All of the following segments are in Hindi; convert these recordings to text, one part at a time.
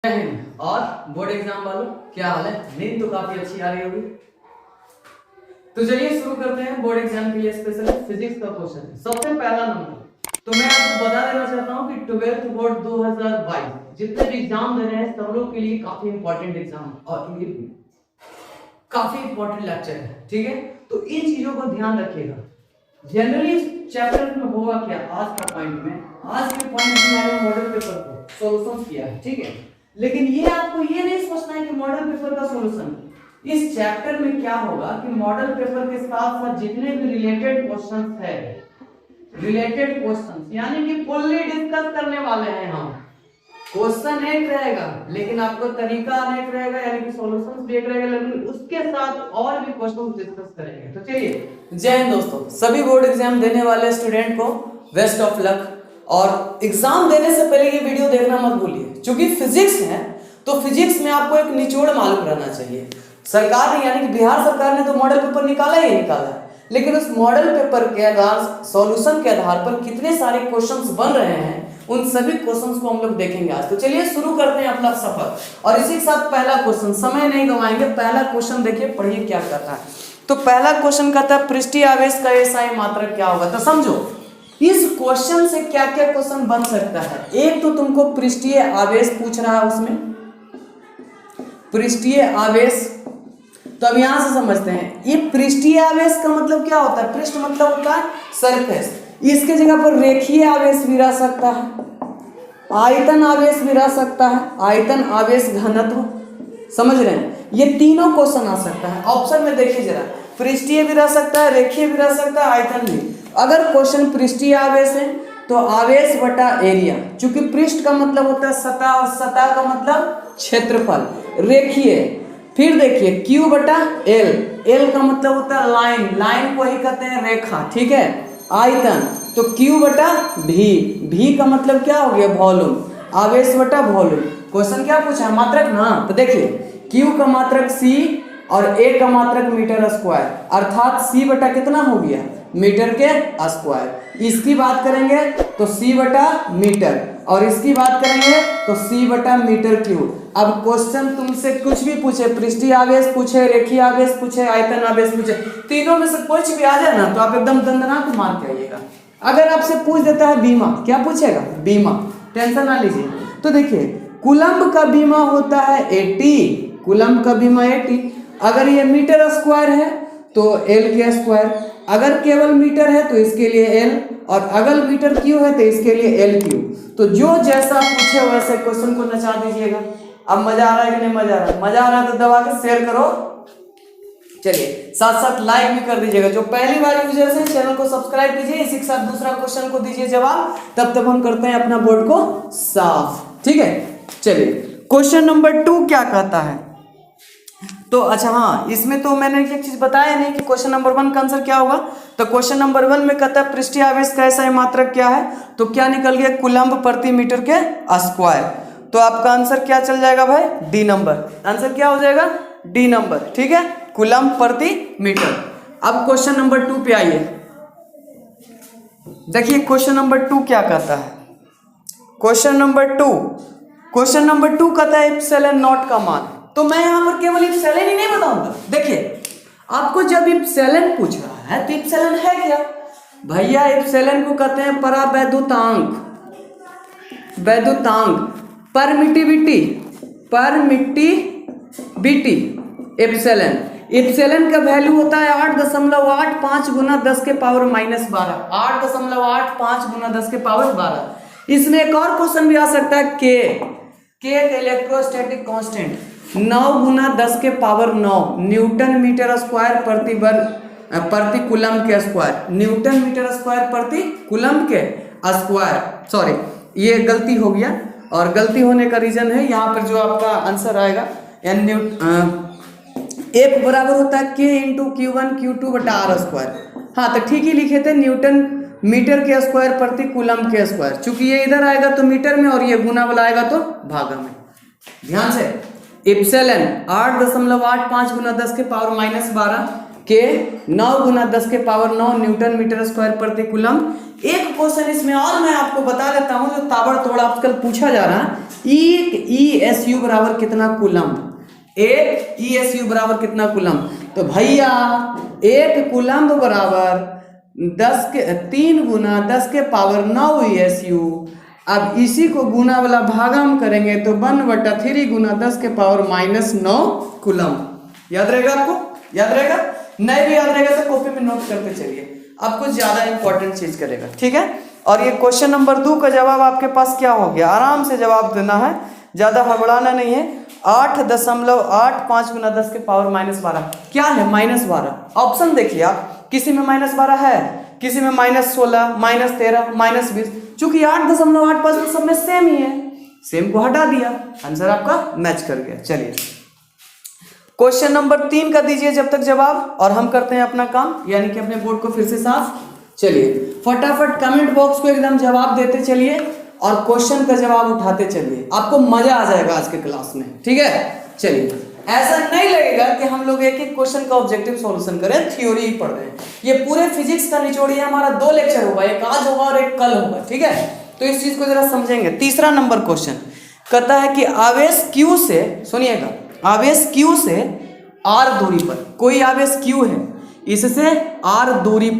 और बोर्ड एग्जाम वालों क्या हाल है? नींद तो काफी अच्छी आ रही होगी। तो चलिए शुरू करते हैं बोर्ड एग्जाम के लिए स्पेशल फिजिक्स का क्वेश्चन है। सबसे पहला नंबर तो मैं आपको बता देना चाहता हूं कि 12th बोर्ड 2022 जितने भी एग्जाम दे रहे हैं सब लोग के लिए काफी इंपॉर्टेंट एग्जाम और काफी इंपॉर्टेंट लेक्चर है, ठीक है? तो इन चीजों को ध्यान रखिएगा। जनरली चैप्टर में होगा क्या, आज के पॉइंट में मैंने मॉडल पेपर को सॉल्यूशन किया है, ठीक है? लेकिन ये आपको ये नहीं सोचना है कि मॉडल पेपर का सॉल्यूशन इस चैप्टर में क्या होगा कि मॉडल पेपर के साथ साथ जितने भी रिलेटेड क्वेश्चंस है, रिलेटेड क्वेश्चंस यानी कि फुल्ली डिस्कस करने वाले हैं हम। क्वेश्चन एक रहेगा लेकिन आपको तरीका अनेक रहेगा, यानी कि सॉल्यूशंस भी एक रहेगा, लेकिन उसके साथ और भी क्वेश्चन डिस्कस करेंगे। तो चलिए, जय हिंद दोस्तों। सभी बोर्ड एग्जाम देने वाले स्टूडेंट को बेस्ट ऑफ लक। और एग्जाम देने से पहले ये वीडियो देखना मत भूलिए, क्योंकि फिजिक्स है तो फिजिक्स में आपको एक निचोड़ मालूम रहना चाहिए। सरकार ने यानी कि बिहार सरकार ने तो मॉडल पेपर निकाला ही निकाला है, लेकिन उस मॉडल पेपर के आधार सॉल्यूशन के आधार पर कितने सारे क्वेश्चंस बन रहे हैं, उन सभी क्वेश्चंस को हम लोग देखेंगे आज। तो चलिए शुरू करते हैं अपना सफर। और इसी के साथ पहला क्वेश्चन, समय नहीं गंवाएंगे, पहला क्वेश्चन देखिए, पढ़िए क्या कहता है। तो पहला क्वेश्चन कहता है पृष्ठीय आवेश का एसआई मात्रक क्या होगा। तो समझो इस क्वेश्चन से क्या क्या क्वेश्चन बन सकता है। एक तो तुमको पृष्ठीय आवेश पूछ रहा है, उसमें पृष्ठीय आवेश। तो अब यहां से समझते हैं ये पृष्ठीय आवेश का मतलब क्या होता है। पृष्ठ मतलब होता है सरफेस, इसके जगह पर रेखीय आवेश भी रह सकता है, आयतन आवेश भी रह सकता है, आयतन आवेश घनत्व, समझ रहे हैं? ये तीनों क्वेश्चन आ सकता है। ऑप्शन में देखिए जरा, पृष्ठीय भी रह सकता है, रेखीय भी रह सकता है, आयतन भी। अगर क्वेश्चन पृष्ठीय आवेश है तो आवेश बटा एरिया, क्योंकि पृष्ठ का मतलब होता है सतह और सतह का मतलब क्षेत्रफल। रेखीय, फिर देखिए Q बटा L, L का मतलब होता है लाइन, लाइन को ही कहते हैं रेखा, ठीक है? आयतन तो Q बटा V, V का मतलब क्या हो गया वॉल्यूम, आवेश बटा वॉल्यूम। क्वेश्चन क्या पूछा है, मात्रक ना। तो देखिए Q का मात्रक C और A का मात्रक मीटर स्क्वायर, अर्थात C बटा कितना हो गया मीटर के स्क्वायर। इसकी बात करेंगे तो C बटा मीटर, और इसकी बात करेंगे तो C बटा मीटर क्यूब। अब क्वेश्चन तुमसे कुछ भी पूछे, पृष्ठीय आवेश पूछे, रेखीय आवेश पूछे, आयतन आवेश पूछे, तीनों में से कुछ भी आ जाए ना तो आप एकदम दंदनाक मार के आइएगा। अगर आपसे पूछ देता है बीमा, क्या पूछेगा बीमा, टेंशन ना लीजिए। तो देखिए कूलम्ब का बीमा होता है 80, कूलम्ब का बीमा 80। अगर ये मीटर स्क्वायर है तो L के स्क्वायर, अगर केवल मीटर है तो इसके लिए L, और अगर मीटर क्यू है तो इसके लिए L क्यू। तो जो जैसा पूछे वैसे क्वेश्चन को नचा दीजिएगा। अब मजा आ रहा है कि नहीं मजा आ रहा है? मजा आ रहा है तो दबा के शेयर करो। चलिए साथ साथ लाइक भी कर दीजिएगा। जो पहली बार यूजर्स हैं चैनल को सब्सक्राइब कीजिए, इसी के साथ दूसरा क्वेश्चन को दीजिए जवाब, तब तक हम करते हैं अपना बोर्ड को साफ, ठीक है? चलिए क्वेश्चन नंबर 2 क्या कहता है। तो अच्छा हाँ, इसमें तो मैंने एक चीज बताया नहीं कि क्वेश्चन नंबर 1 का आंसर क्या होगा। तो क्वेश्चन नंबर 1 में कहता है पृष्ठीय आवेश का एसआई मात्रक क्या है, तो क्या निकल गया कूलम्ब प्रति मीटर के स्क्वायर। तो आपका आंसर क्या चल जाएगा भाई, डी नंबर। आंसर क्या हो जाएगा, डी नंबर, ठीक है? कूलम्ब प्रति मीटर। अब क्वेश्चन नंबर 2 पे आइए। देखिए क्वेश्चन नंबर 2 क्या कहता है। क्वेश्चन नंबर 2 कहता है एप्सिलॉन नॉट का मान। तो मैं यहां पर केवल एप्सिलॉन ही नहीं बताऊंगा। देखिए आपको जब एप्सिलॉन पूछ रहा है तो एप्सिलॉन है क्या भैया, एप्सिलॉन को कहते हैं परावैद्युतांक, वैद्युतांक, परमिटिविटी, एप्सिलॉन। एप्सिलॉन का वैल्यू होता है 8.85 गुना 10 के पावर -12, 8.85 गुना 10 के पावर 12। इसमें एक और क्वेश्चन भी आ सकता है के एक इलेक्ट्रोस्टैटिक कांस्टेंट 9 गुना 10 के पावर 9 न्यूटन मीटर स्क्वायर प्रति कूलम्ब के स्क्वायर, न्यूटन मीटर स्क्वायर प्रति कूलम्ब के स्क्वायर। सॉरी ये गलती हो गया, और गलती होने का रीजन है यहाँ पर जो आपका आंसर आएगा F बराबर होता है K इंटू Q1 Q2 बटा R स्क्वायर। हाँ तो ठीक ही लिखे थे, न्यूटन मीटर के स्क्वायर प्रति कूलम्ब के स्क्वायर, चूंकि ये इधर आएगा तो मीटर में और ये गुना वाला आएगा तो भागा में। ध्यान से, एप्सिलॉन 8.85 गुना 10 के पावर -12 के 9 गुना 10 के पावर 9 न्यूटन मीटर स्क्वायर प्रति कूलम्ब। एक क्वेश्चन इसमें और मैं आपको बता देता हूं जो ताबड़तोड़ आजकल पूछा जा रहा है एक ESU बराबर कितना कूलम्ब, एक ESU बराबर कितना कूलम्ब, तो भैया एक कूलम्ब बराबर 3 गुना 10 के पावर 9 ESU। अब इसी को गुना वाला भागा हम करेंगे तो 1/3 गुना 10 के पावर -9 कूलम्ब। याद रहेगा आपको? याद रहेगा? नहीं भी याद रहेगा तो कॉपी में नोट करते चलिए, आपको ज्यादा इंपॉर्टेंट चीज करेगा, ठीक है। और ये क्वेश्चन नंबर 2 का जवाब आपके पास क्या हो गया, आराम से जवाब देना है, ज्यादा हड़बड़ाना नहीं है। 8.85 गुना 10 के पावर -12 क्या है? -12। ऑप्शन देखिए आप, किसी में -12 है, किसी में -16, -13, -20। चूंकि 8.85 में सब में सेम ही है, सेम को हटा दिया, आंसर आपका मैच कर गया। चलिए क्वेश्चन नंबर 3 का दीजिए जब तक जवाब, और हम करते हैं अपना काम, यानी कि अपने बोर्ड को फिर से साफ। चलिए फटाफट कमेंट बॉक्स को एकदम जवाब देते चलिए और क्वेश्चन का जवाब उठाते चलिए, आपको मजा आ जाएगा आज के क्लास में, ठीक है। चलिए ऐसा नहीं लगेगा कि हम लोग एक एक क्वेश्चन का ऑब्जेक्टिव सॉल्यूशन करें, थ्योरी ही पढ़ रहे हैं। ये पूरे फिजिक्स का निचोड़िया हमारा 2 लेक्चर होगा, एक आज होगा और एक कल होगा, ठीक है। तो इस चीज को जरा समझेंगे। तीसरा नंबर क्वेश्चन कहता है कि आवेश Q से, सुनिएगा, आवेश Q से R दूरी पर, कोई आवेश Q है, इससे R दूरी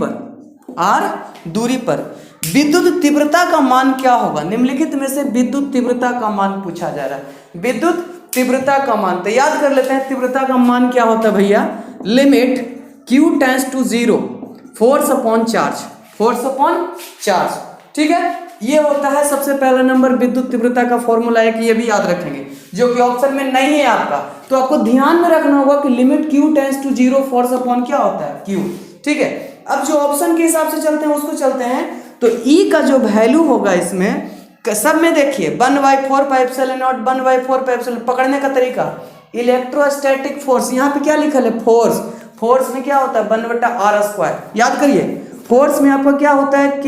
पर विद्युत तीव्रता का मान क्या होगा? निम्नलिखित में से विद्युत तीव्रता का मान पूछा जा रहा है। विद्युत तीव्रता का मान तो याद कर लेते हैं, तीव्रता का मान क्या होता है भैया? Limit Q tends to 0, force upon charge, ठीक है। ये होता है सबसे पहला नंबर विद्युत तीव्रता का फॉर्मूला है, कि ये भी याद रखेंगे, जो कि ऑप्शन में नहीं है आपका, तो आपको ध्यान में रखना होगा कि limit Q tends to 0, force upon क्या होता है? Q, ठीक है। अब जो ऑप्शन के हिसाब से चलते हैं उसको चलते हैं, तो E का जो वैल्यू होगा इसमें सब में देखिए 1/4πε0, 1/4πε, पकड़ने का तरीका इलेक्ट्रोस्टैटिक फोर्स, यहाँ पे क्या लिखा है? फोर्स में क्या होता है? 1/r²। याद करिए, फोर्स में आपका क्या होता है? K ×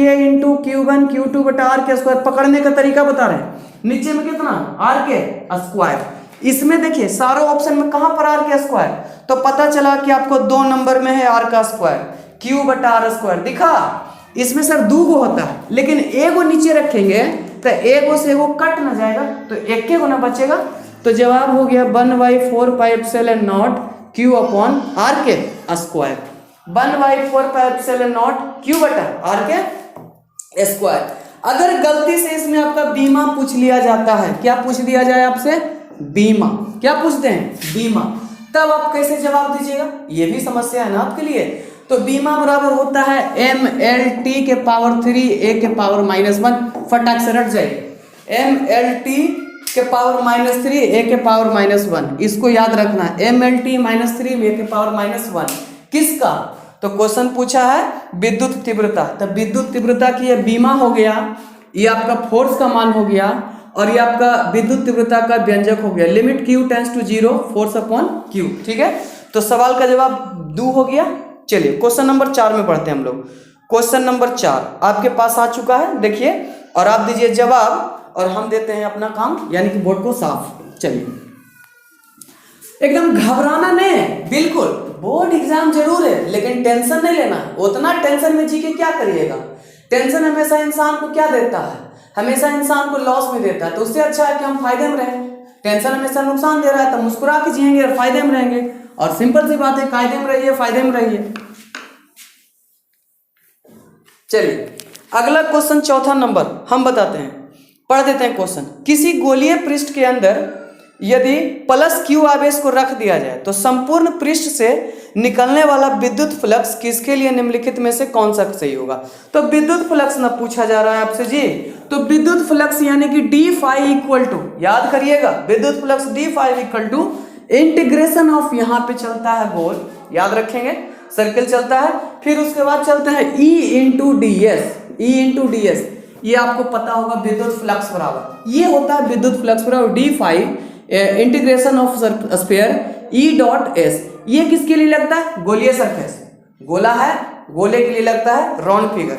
Q1 Q2/r²। पकड़ने का तरीका बता रहे हैं, नीचे में कितना? r²। इसमें देखिए सारे ऑप्शन में कहां पर r², तो पता चला कि आपको 2 नंबर में है r², Q/r²। दिखा? इसमें सर 2 गो होता है, लेकिन एगो नीचे रखेंगे तो एगो से एगो कट ना जाएगा, तो एक के गो ना बचेगा, तो जवाब हो गया 1/4πε0 Q/r²। 1/4πε0 Q/r²। अगर गलती से इसमें आपका बीमा पूछ लिया जाता है, क्या पूछ दिया जाए आपसे? बीमा। क्या पूछते हैं? बीमा। तब आप कैसे जवाब दीजिएगा? ये भी समस्या है ना आपके लिए। तो बीमा बराबर होता है mLT के पावर 3 a के पावर -1, फटाक से रट जाइए, mLT के पावर -3 a के पावर -1, इसको याद रखना है, mLT -3 a के पावर -1 किसका? तो क्वेश्चन पूछा है विद्युत तीव्रता, तो विद्युत तीव्रता की ये बीमा हो गया, ये आपका फोर्स का मान हो गया, और ये आपका विद्युत तीव्रता का व्यंजक हो गया, limit Q tends to 0, force upon Q, ठीक है। तो सवाल का जवाब 2 हो गया। चलिए क्वेश्चन नंबर 4 में पढ़ते हैं हम लोग। क्वेश्चन नंबर 4 आपके पास आ चुका है, देखिए, और आप दीजिए जवाब और हम देते हैं अपना काम, यानी कि बोर्ड को साफ। चलिए एकदम घबराना नहीं है, बिल्कुल बोर्ड एग्जाम जरूर है, लेकिन टेंशन नहीं लेना। उतना टेंशन में जी के क्या करिएगा? टेंशन हमेशा इंसान को क्या देता है? हमेशा इंसान को लॉस में देता है। तो उससे अच्छा है कि हम फायदे में रहें। टेंशन हमेशा नुकसान दे रहा है, तो मुस्कुरा के जिएंगे और फायदे में रहेंगे। और सिंपल सी बात है, कायदे में रहिए, फायदे में रहिए। चलिए अगला क्वेश्चन, चौथा नंबर हम बताते हैं, पढ़ देते हैं क्वेश्चन। किसी गोलीय पृष्ठ के अंदर यदि +Q आवेश को रख दिया जाए तो संपूर्ण पृष्ठ से निकलने वाला विद्युत फ्लक्स किसके लिए निम्नलिखित में से कौन सा सही होगा? तो विद्युत फ्लक्स ना पूछा जा रहा है आपसे जी, तो विद्युत फ्लक्स यानी कि d∅ याद करिएगा, विद्युत फ्लक्स d∅ इंटीग्रेशन ऑफ, यहाँ पे चलता है गोल, याद रखेंगे, सर्कल चलता है, फिर उसके बाद चलता है E × ds, ये आपको पता होगा विद्युत फ्लक्स बराबर, ये होता है विद्युत फ्लक्स बराबर d∅ integration of sphere E.s। ये किसके लिए लगता है? गोलीय सरफेस, गोला है, गोले के लिए लगता है राउंड फिगर।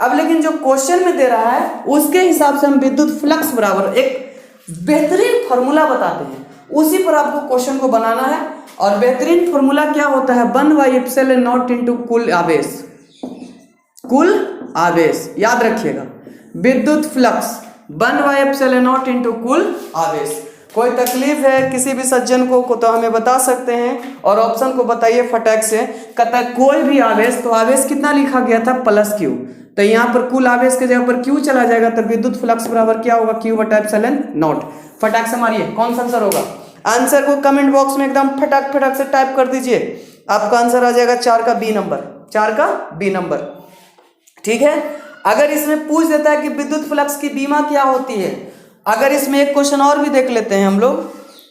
अब लेकिन जो क्वेश्चन में दे रहा है उसके हिसाब से हम विद्युत फ्लक्स बराबर एक बेहतरीन फॉर्मूला बताते हैं, उसी पर आपको क्वेश्चन को बनाना है। और बेहतरीन फॉर्मूला क्या होता है? 1/ε0 इंटू कुल आवेश, कुल आवेश, याद रखिएगा। विद्युत फ्लक्स 1/ε0 इंटू कुल आवेश। कोई तकलीफ है किसी भी सज्जन को तो हमें बता सकते हैं और ऑप्शन को बताइए फटाक से। कहता कोई भी आवेश, तो आवेश कितना लिखा गया था प्लस क्यू, तो यहाँ पर कुल आवेश के जगह पर क्यू चला जाएगा, तो विद्युत फ्लक्स बराबर क्या होगा Q/ε0। फटाक से मारिए कौन सा आंसर होगा। आंसर को कमेंट बॉक्स में एकदम फटाक फटाक से टाइप कर दीजिए। आपका आंसर आ जाएगा 4 का बी नंबर, 4 का बी नंबर। ठीक है, अगर इसमें पूछ देता है कि विद्युत फ्लक्स की बीमा क्या होती है, अगर इसमें एक क्वेश्चन और भी देख लेते हैं हम लोग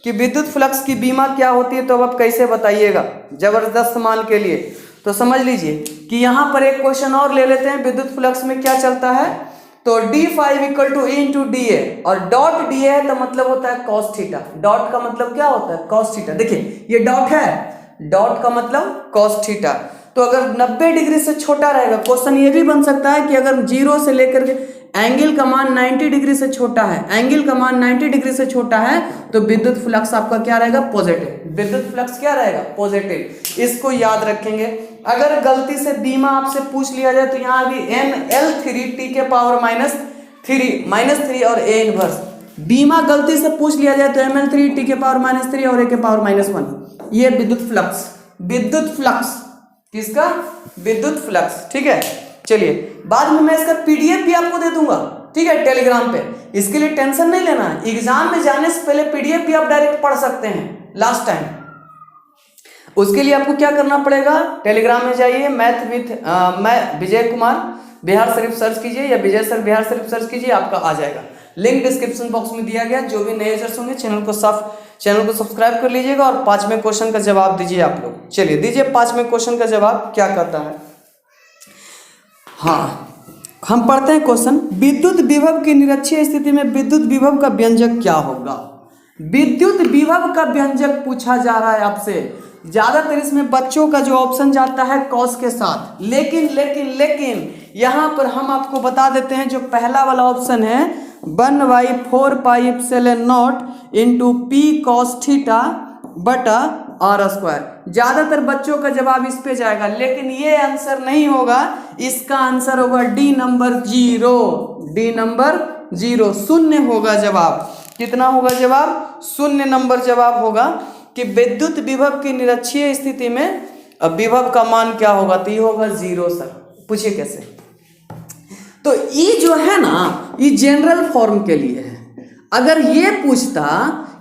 कि विद्युत फ्लक्स की बीमा क्या होती है, तो अब आप कैसे बताइएगा जबरदस्त मान के लिए। तो समझ लीजिए कि यहाँ पर एक क्वेश्चन और ले लेते हैं, विद्युत फ्लक्स में क्या चलता है, तो d5 = E × dA, और डॉट dA है तो मतलब होता है cos थीटा। डॉट का मतलब क्या होता है cos थीटा। देखिए ये डॉट है, डॉट का मतलब cos थीटा। तो अगर 90 डिग्री से छोटा रहेगा, क्वेश्चन ये भी बन सकता है कि अगर 0 से लेकर के एंगल का मान 90 डिग्री से छोटा है, एंगल का मान 90 डिग्री से छोटा है, तो विद्युत फ्लक्स आपका क्या रहेगा पॉजिटिव। विद्युत फ्लक्स क्या रहेगा पॉजिटिव। इसको याद रखेंगे। अगर गलती से बीमा आपसे पूछ लिया जाए तो यहाँ भी ml3 t -3 और a इनवर्स। बीमा गलती से पूछ लिया जाए तो ml3 t -3 और a -1। ये विद्युत फ्लक्स, विद्युत फ्लक्स किसका, विद्युत फ्लक्स। ठीक है, चलिए बाद में मैं इसका पीडीएफ भी आपको दे दूंगा, ठीक है, टेलीग्राम पे। इसके लिए टेंशन नहीं लेना है, एग्जाम में जाने से पहले पीडीएफ भी आप डायरेक्ट पढ़ सकते हैं लास्ट टाइम। उसके लिए आपको क्या करना पड़ेगा, टेलीग्राम में जाइए, मैथ विथ मैं विजय कुमार बिहार शरीफ सर्च कीजिए या विजय सर बिहार शरीफ सर्च कीजिए, आपका आ जाएगा। लिंक डिस्क्रिप्शन बॉक्स में दिया गया। जो भी नए यूजर्स होंगे चैनल को सब्सक्राइब कर लीजिएगा और 5वें क्वेश्चन का जवाब दीजिए आप लोग। चलिए दीजिए 5वें क्वेश्चन का जवाब क्या कहता है। हाँ, हम पढ़ते हैं क्वेश्चन। विद्युत विभव की निरक्षीय स्थिति में विद्युत विभव का व्यंजक क्या होगा। विद्युत विभव का व्यंजक पूछा जा रहा है आपसे। ज्यादातर इसमें बच्चों का जो ऑप्शन जाता है कॉस के साथ, लेकिन यहाँ पर हम आपको बता देते हैं जो पहला वाला ऑप्शन है 1/4πε0 इंटू P cos थीटा बटा r²। ज्यादातर बच्चों का जवाब इस पे जाएगा, लेकिन ये आंसर नहीं होगा। इसका आंसर होगा डी नंबर 0, डी नंबर 0, शून्य होगा जवाब। कितना होगा जवाब, शून्य नंबर जवाब होगा कि विद्युत विभव की निरक्षीय स्थिति में विभव का मान क्या होगा, तो ये होगा 0। सर पूछिए कैसे। तो ये जो है ना, ये जनरल फॉर्म के लिए है। अगर ये पूछता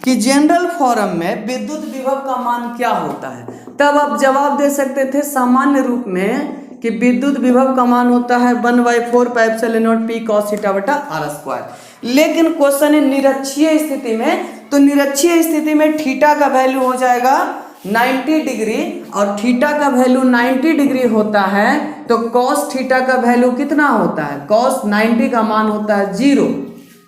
कि जनरल फॉर्म में विद्युत विभव का मान क्या होता है, तब आप जवाब दे सकते थे सामान्य रूप में कि विद्युत विभव का मान होता है 1/4πε0 P cos थीटा बटा r²। लेकिन क्वेश्चन है निरक्षीय स्थिति में, तो निरक्षीय स्थिति में थीटा का वैल्यू हो जाएगा 90 डिग्री, और थीटा का वैल्यू 90 डिग्री होता है, तो cos थीटा का वैल्यू कितना होता है, cos 90 का मान होता है 0,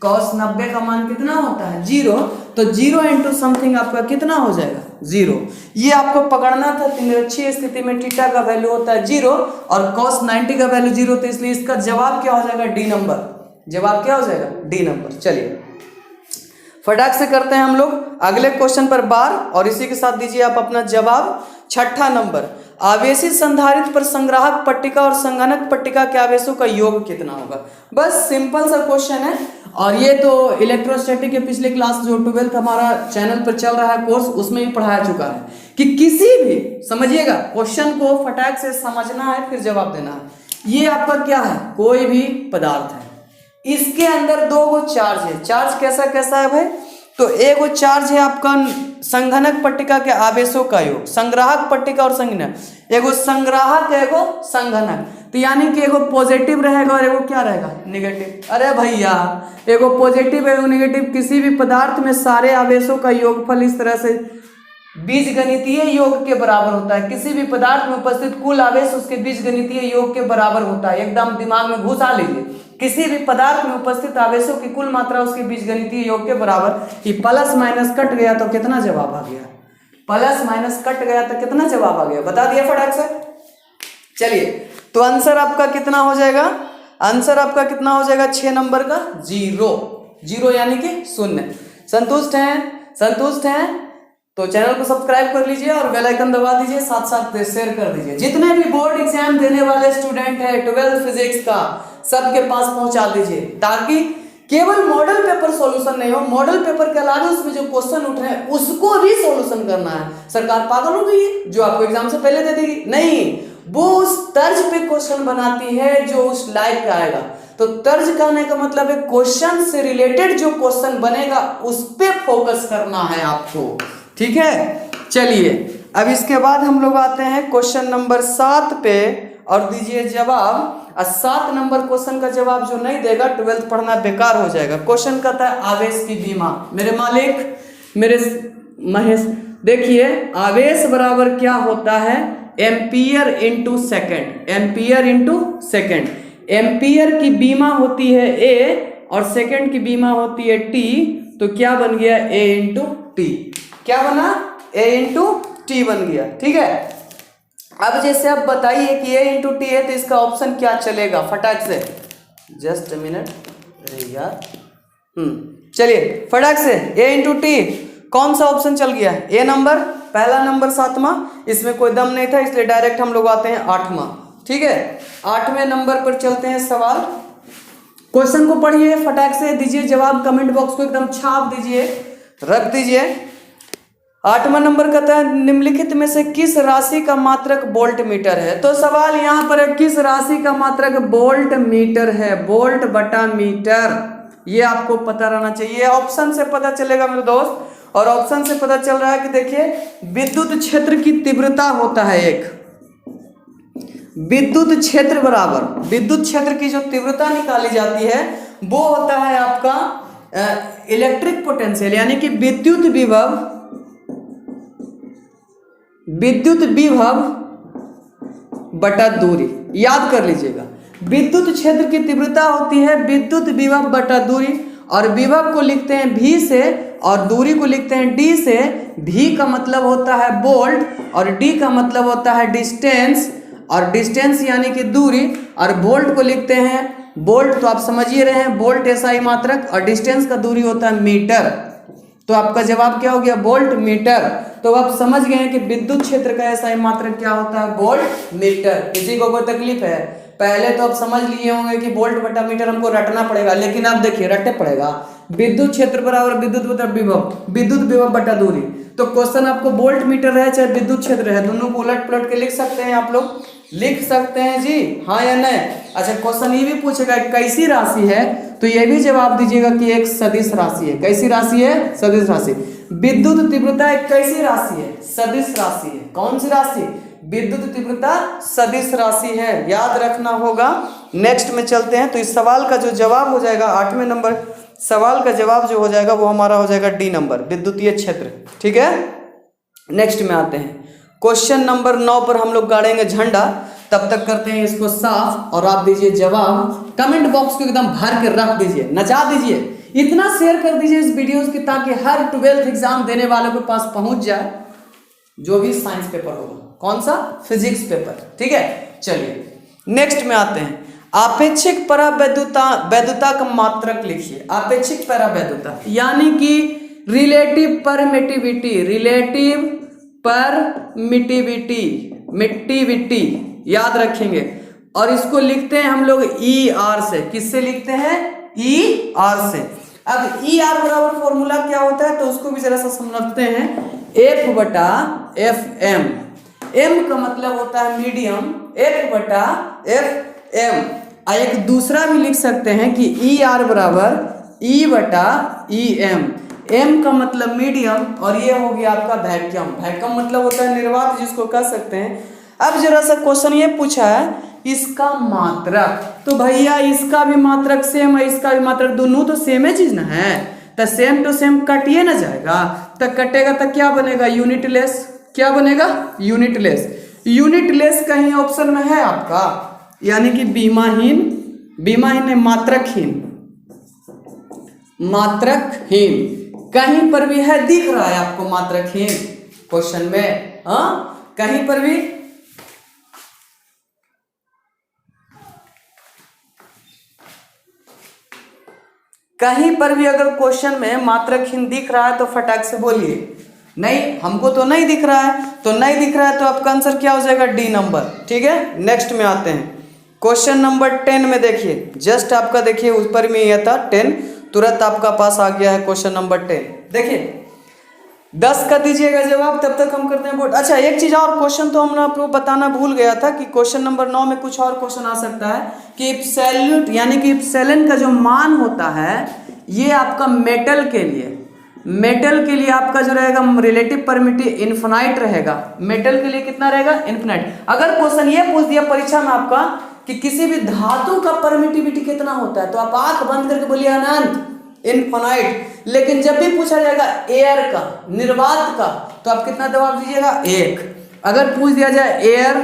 cos 90 का मान कितना होता है 0, तो 0 इंटू समथिंग आपका कितना हो जाएगा 0। ये आपको पकड़ना था कि निरक्षीय स्थिति में थीटा का वैल्यू होता है 0 और cos 90 का वैल्यू 0, तो इसलिए इसका जवाब क्या हो जाएगा डी नंबर। जवाब क्या हो जाएगा डी नंबर। चलिए फटाक से करते हैं हम लोग अगले क्वेश्चन पर बार, और इसी के साथ दीजिए आप अपना जवाब। 6ठा नंबर, आवेशित संधारित्र पर संग्राहक पट्टिका और संघनक पट्टिका के आवेशों का योग कितना होगा। बस सिंपल सा क्वेश्चन है, और ये तो इलेक्ट्रोस्टैटिक के पिछले क्लास जो 12th हमारा चैनल पर चल रहा है कोर्स, उसमें भी पढ़ाया चुका है कि किसी भी, समझिएगा, क्वेश्चन को फटाक से समझना है फिर जवाब देना है। ये आपका क्या है, कोई भी पदार्थ है, इसके अंदर 2 गो चार्ज है। चार्ज कैसा कैसा है भाई, तो एक वो चार्ज है आपका संघनक पट्टिका के आवेशों का योग, संग्राहक पट्टिका और संघनक, एगो संग्राहक है एगो संघनक, तो यानी कि एगो पॉजिटिव रहेगा और एगो क्या रहेगा नेगेटिव। अरे भैया एगो पॉजिटिव एगो नेगेटिव, किसी भी पदार्थ में सारे आवेशों का योगफल इस तरह से बीजगणितीय योग के बराबर होता है। किसी भी पदार्थ में उपस्थित कुल आवेश उसके बीजगणितीय योग के बराबर होता है। एकदम दिमाग में घुसा लीजिए, किसी भी पदार्थ में उपस्थित आवेशों की कुल मात्रा उसके बीजगणितीय योग के बराबर। कि प्लस माइनस कट गया तो कितना जवाब आ गया, प्लस माइनस कट गया तो कितना जवाब आ गया, बता दिया फटाक से। चलिए तो आंसर आपका कितना हो जाएगा, आंसर आपका कितना हो जाएगा 6 नंबर का 0 यानी कि 0। संतुष्ट हैं, संतुष्ट हैं तो चैनल को सब्सक्राइब कर लीजिए और बेल आइकन दबा दीजिए, साथ साथ शेयर कर दीजिए। जितने भी बोर्ड एग्जाम देने वाले स्टूडेंट हैं 12th फिजिक्स का, सबके पास पहुंचा दीजिए, ताकि केवल मॉडल पेपर सॉल्यूशन नहीं हो, मॉडल पेपर के अलावा उसमें जो क्वेश्चन उठ रहे हैं उसको भी सॉल्यूशन करना है। सरकार पागल हो गई है जो आपको एग्जाम से पहले दे देगी? नहीं, वो उस तर्ज पे क्वेश्चन बनाती है जो उस लायक का आएगा। तो तर्ज कहने का मतलब है क्वेश्चन से रिलेटेड जो क्वेश्चन बनेगा उस पे फोकस करना है आपको, ठीक है। चलिए अब इसके बाद हम लोग आते हैं क्वेश्चन नंबर 7 पे और दीजिए जवाब। 7 नंबर क्वेश्चन का जवाब जो नहीं देगा 12th पढ़ना बेकार हो जाएगा। क्वेश्चन कहता है आवेश की बीमा। मेरे मालिक, मेरे महेश, देखिए आवेश बराबर क्या होता है? Ampere into second, ampere into second. Ampere की बीमा होती है ए और सेकेंड की बीमा होती है टी, तो क्या बन गया? ए इंटू टी। क्या बना? ए इंटू टी बन गया, ठीक है। अब जैसे आप बताइए कि ए इंटू टी है तो इसका ऑप्शन क्या चलेगा? फटाक से, जस्ट मिनट, अरे यार, चलिए फटाक से, ए इंटू टी कौन सा ऑप्शन चल गया? ए नंबर, पहला नंबर 7वां, इसमें कोई दम नहीं था इसलिए डायरेक्ट हम लोग आते हैं 8वां, ठीक है। 8वें नंबर पर चलते हैं सवाल। क्वेश्चन को पढ़िए, फटाक से दीजिए जवाब, कमेंट बॉक्स को एकदम छाप दीजिए, रख दीजिए। 8वां नंबर कहता है निम्नलिखित में से किस राशि का मात्रक वोल्ट मीटर है? तो सवाल यहाँ पर है किस राशि का मात्रक वोल्ट मीटर है? वोल्ट बटा मीटर, ये आपको पता रहना चाहिए। ऑप्शन से पता चलेगा मेरे दोस्त, और ऑप्शन से पता चल रहा है कि देखिए विद्युत क्षेत्र की तीव्रता होता है एक, विद्युत क्षेत्र बराबर, विद्युत क्षेत्र की जो तीव्रता निकाली जाती है वो होता है आपका इलेक्ट्रिक पोटेंशियल, यानी कि विद्युत विभव, विद्युत विभव बटा दूरी। याद कर लीजिएगा, विद्युत क्षेत्र की तीव्रता होती है विद्युत विभव बटा दूरी, और विभव को लिखते हैं V से और दूरी को लिखते हैं D से। V का मतलब होता है वोल्ट और D का मतलब होता है डिस्टेंस, और डिस्टेंस यानी कि दूरी, और वोल्ट को लिखते हैं वोल्ट, तो आप समझ ही रहे हैं वोल्ट एसआई मात्रक, और डिस्टेंस का दूरी होता है मीटर। तो आपका जवाब क्या हो गया? Volt meter. तो आप समझ गए हैं कि विद्युत क्षेत्र का एसआई मात्रक क्या होता है? Volt meter. किसी को कोई तकलीफ है? पहले तो आप समझ लिए होंगे कि वोल्ट बटा मीटर हमको रटना पड़ेगा, लेकिन अब देखिए रटने पड़ेगा। विद्युत क्षेत्र बराबर विद्युत बटा विभव, विद्युत विभव बटा दूरी। तो क्वेश्चन आपको वोल्ट मीटर है चाहे विद्युत क्षेत्र है, दोनों को उलट पलट के लिख सकते हैं आप लोग, लिख सकते हैं जी, हाँ या नहीं? अच्छा, क्वेश्चन ये भी पूछेगा कैसी राशि है, तो ये भी जवाब दीजिएगा कि एक सदिश राशि है। कैसी राशि है? सदिश राशि। विद्युत तीव्रता एक कैसी राशि है? सदिश राशि है। कौन सी राशि? विद्युत तीव्रता सदिश राशि है, याद रखना होगा। नेक्स्ट में चलते हैं, तो इस सवाल का जो जवाब हो जाएगा 8वें नंबर सवाल का जवाब जो हो जाएगा वो हमारा हो जाएगा डी नंबर, विद्युतीय क्षेत्र, ठीक है। नेक्स्ट में आते हैं, क्वेश्चन नंबर 9 पर हम लोग गाड़ेंगे झंडा। तब तक करते हैं इसको साफ और आप दीजिए जवाब। कमेंट बॉक्स को एकदम भर के रख दीजिए, नचा दीजिए, इतना शेयर कर दीजिए इस वीडियो की ताकि हर 12th एग्जाम देने वालों के पास पहुंच जाए, जो भी साइंस पेपर होगा। कौन सा? फिजिक्स पेपर, ठीक है। चलिए नेक्स्ट में आते हैं, आपेक्षिक परावैद्युता, वैद्युता का मात्रक लिखिए। आपेक्षिक परावैद्युता यानी कि रिलेटिव परमिटिविटी, रिलेटिव परमिटिविटी, मिट्टिविटी, याद रखेंगे। और इसको लिखते हैं हम लोग ER से। किससे लिखते हैं? ER से। अब ER बराबर फॉर्मूला क्या होता है तो उसको भी जरा सा समझते हैं। F बटा FM, M का मतलब होता है मीडियम, F बटा FM। एक दूसरा भी लिख सकते हैं कि ER बराबर E बटा EM। M का मतलब मीडियम और ये हो गया आपका वैक्यूम। वैक्यूम मतलब होता है निर्वात, जिसको कह सकते हैं। अब जरा सा क्वेश्चन ये पूछा है इसका मात्रक, तो भैया इसका भी मात्रक सेम है, इसका भी मात्रक, दोनों तो सेम है चीज ना है, तो सेम टू सेम कटिए ना जाएगा। तो कटेगा तो क्या बनेगा? यूनिटलेस। क्या बनेगा? यूनिटलेस। यूनिटलेस कहीं ऑप्शन में है आपका, यानी कि बीमाहीन, बीमाहीन है मात्रकहीन, मात्रकहीन कहीं पर भी है? दिख रहा है आपको मात्रकहीन क्वेश्चन में? हाँ, कहीं पर भी? कहीं पर भी अगर क्वेश्चन में मात्रकहीन दिख रहा है तो फटाक से बोलिए। नहीं, हमको तो नहीं दिख रहा है, तो नहीं दिख रहा है तो आपका आंसर क्या हो जाएगा? डी नंबर, ठीक है। नेक्स्ट में आते हैं, क्वेश्चन नंबर 10 में देखिए, जस्ट आपका देखिए ऊपर में यह था 10, तुरंत आपका पास आ गया है क्वेश्चन नंबर 10। देखिए 10 का दीजिएगा जवाब, तब तक हम करते हैं बोर्ड। अच्छा एक चीज और, क्वेश्चन तो हमने आपको बताना भूल गया था कि क्वेश्चन नंबर 9 में कुछ और क्वेश्चन आ सकता है कि इप्सिलॉन यानी कि इप्सिलॉन का जो मान होता है ये आपका मेटल के लिए आपका जो रहेगा रिलेटिव परमिटिविटी इन्फिनाइट रहेगा। मेटल के लिए कितना रहेगा? इन्फिनाइट। अगर क्वेश्चन ये पूछ दिया परीक्षा में आपका कि किसी भी धातु का परमिटिविटी कितना होता है, तो आप आंख बंद करके बोलिए अनंत, इनफाइनाइट। लेकिन जब भी पूछा जाएगा एयर का, निर्वात का, तो आप कितना जवाब दीजिएगा? 1। अगर पूछ दिया जाए एयर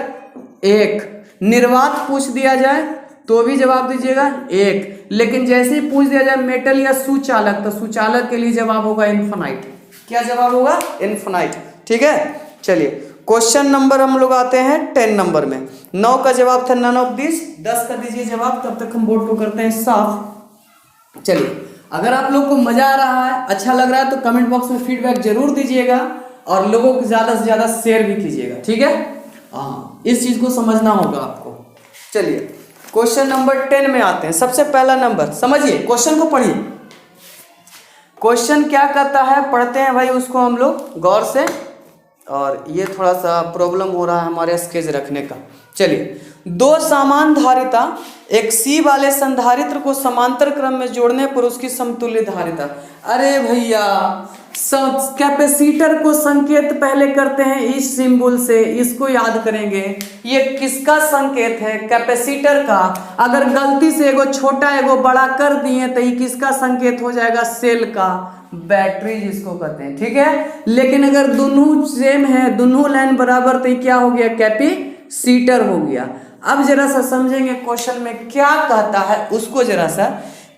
1, निर्वात पूछ दिया जाए तो भी जवाब दीजिएगा 1। लेकिन जैसे ही पूछ दिया जाए मेटल या सुचालक, तो सुचालक के लिए जवाब होगा इनफाइनाइट। क्या जवाब होगा? इनफाइनाइट। ठीक है, चलिए क्वेश्चन नंबर हम लोग आते हैं 10 नंबर में। 9 का जवाब था नन ऑफ दिस। 10 का दीजिए जवाब, तब तक हम बोर्ड को करते हैं साफ। चलिए अगर आप लोग को मजा आ रहा है, अच्छा लग रहा है, तो कमेंट बॉक्स में फीडबैक जरूर दीजिएगा और लोगों को ज्यादा से ज्यादा शेयर भी कीजिएगा। ठीक है, हाँ इस चीज को समझना होगा आपको। चलिए क्वेश्चन नंबर 10 में आते हैं। सबसे पहला नंबर समझिए, क्वेश्चन को पढ़िए। क्वेश्चन क्या कहता है पढ़ते हैं भाई उसको हम लोग गौर से। और ये थोड़ा सा प्रॉब्लम हो रहा है हमारे स्केच रखने का। चलिए, दो समान धारिता एक सी वाले संधारित्र को समांतर क्रम में जोड़ने पर उसकी समतुल्य धारिता। अरे भैया, कैपेसिटर को संकेत पहले करते हैं इस सिंबल से, इसको याद करेंगे। ये किसका संकेत है? कैपेसिटर का। अगर गलती से एगो छोटा एगो बड़ा कर दिए तो ये किसका संकेत हो जाएगा? सेल का, बैटरी जिसको कहते हैं। ठीक है, लेकिन अगर दोनों सेम है, दोनों लाइन बराबर, तो ये क्या हो गया? कैपेसिटर हो गया। अब जरा सा समझेंगे क्वेश्चन में क्या कहता है उसको जरा सा,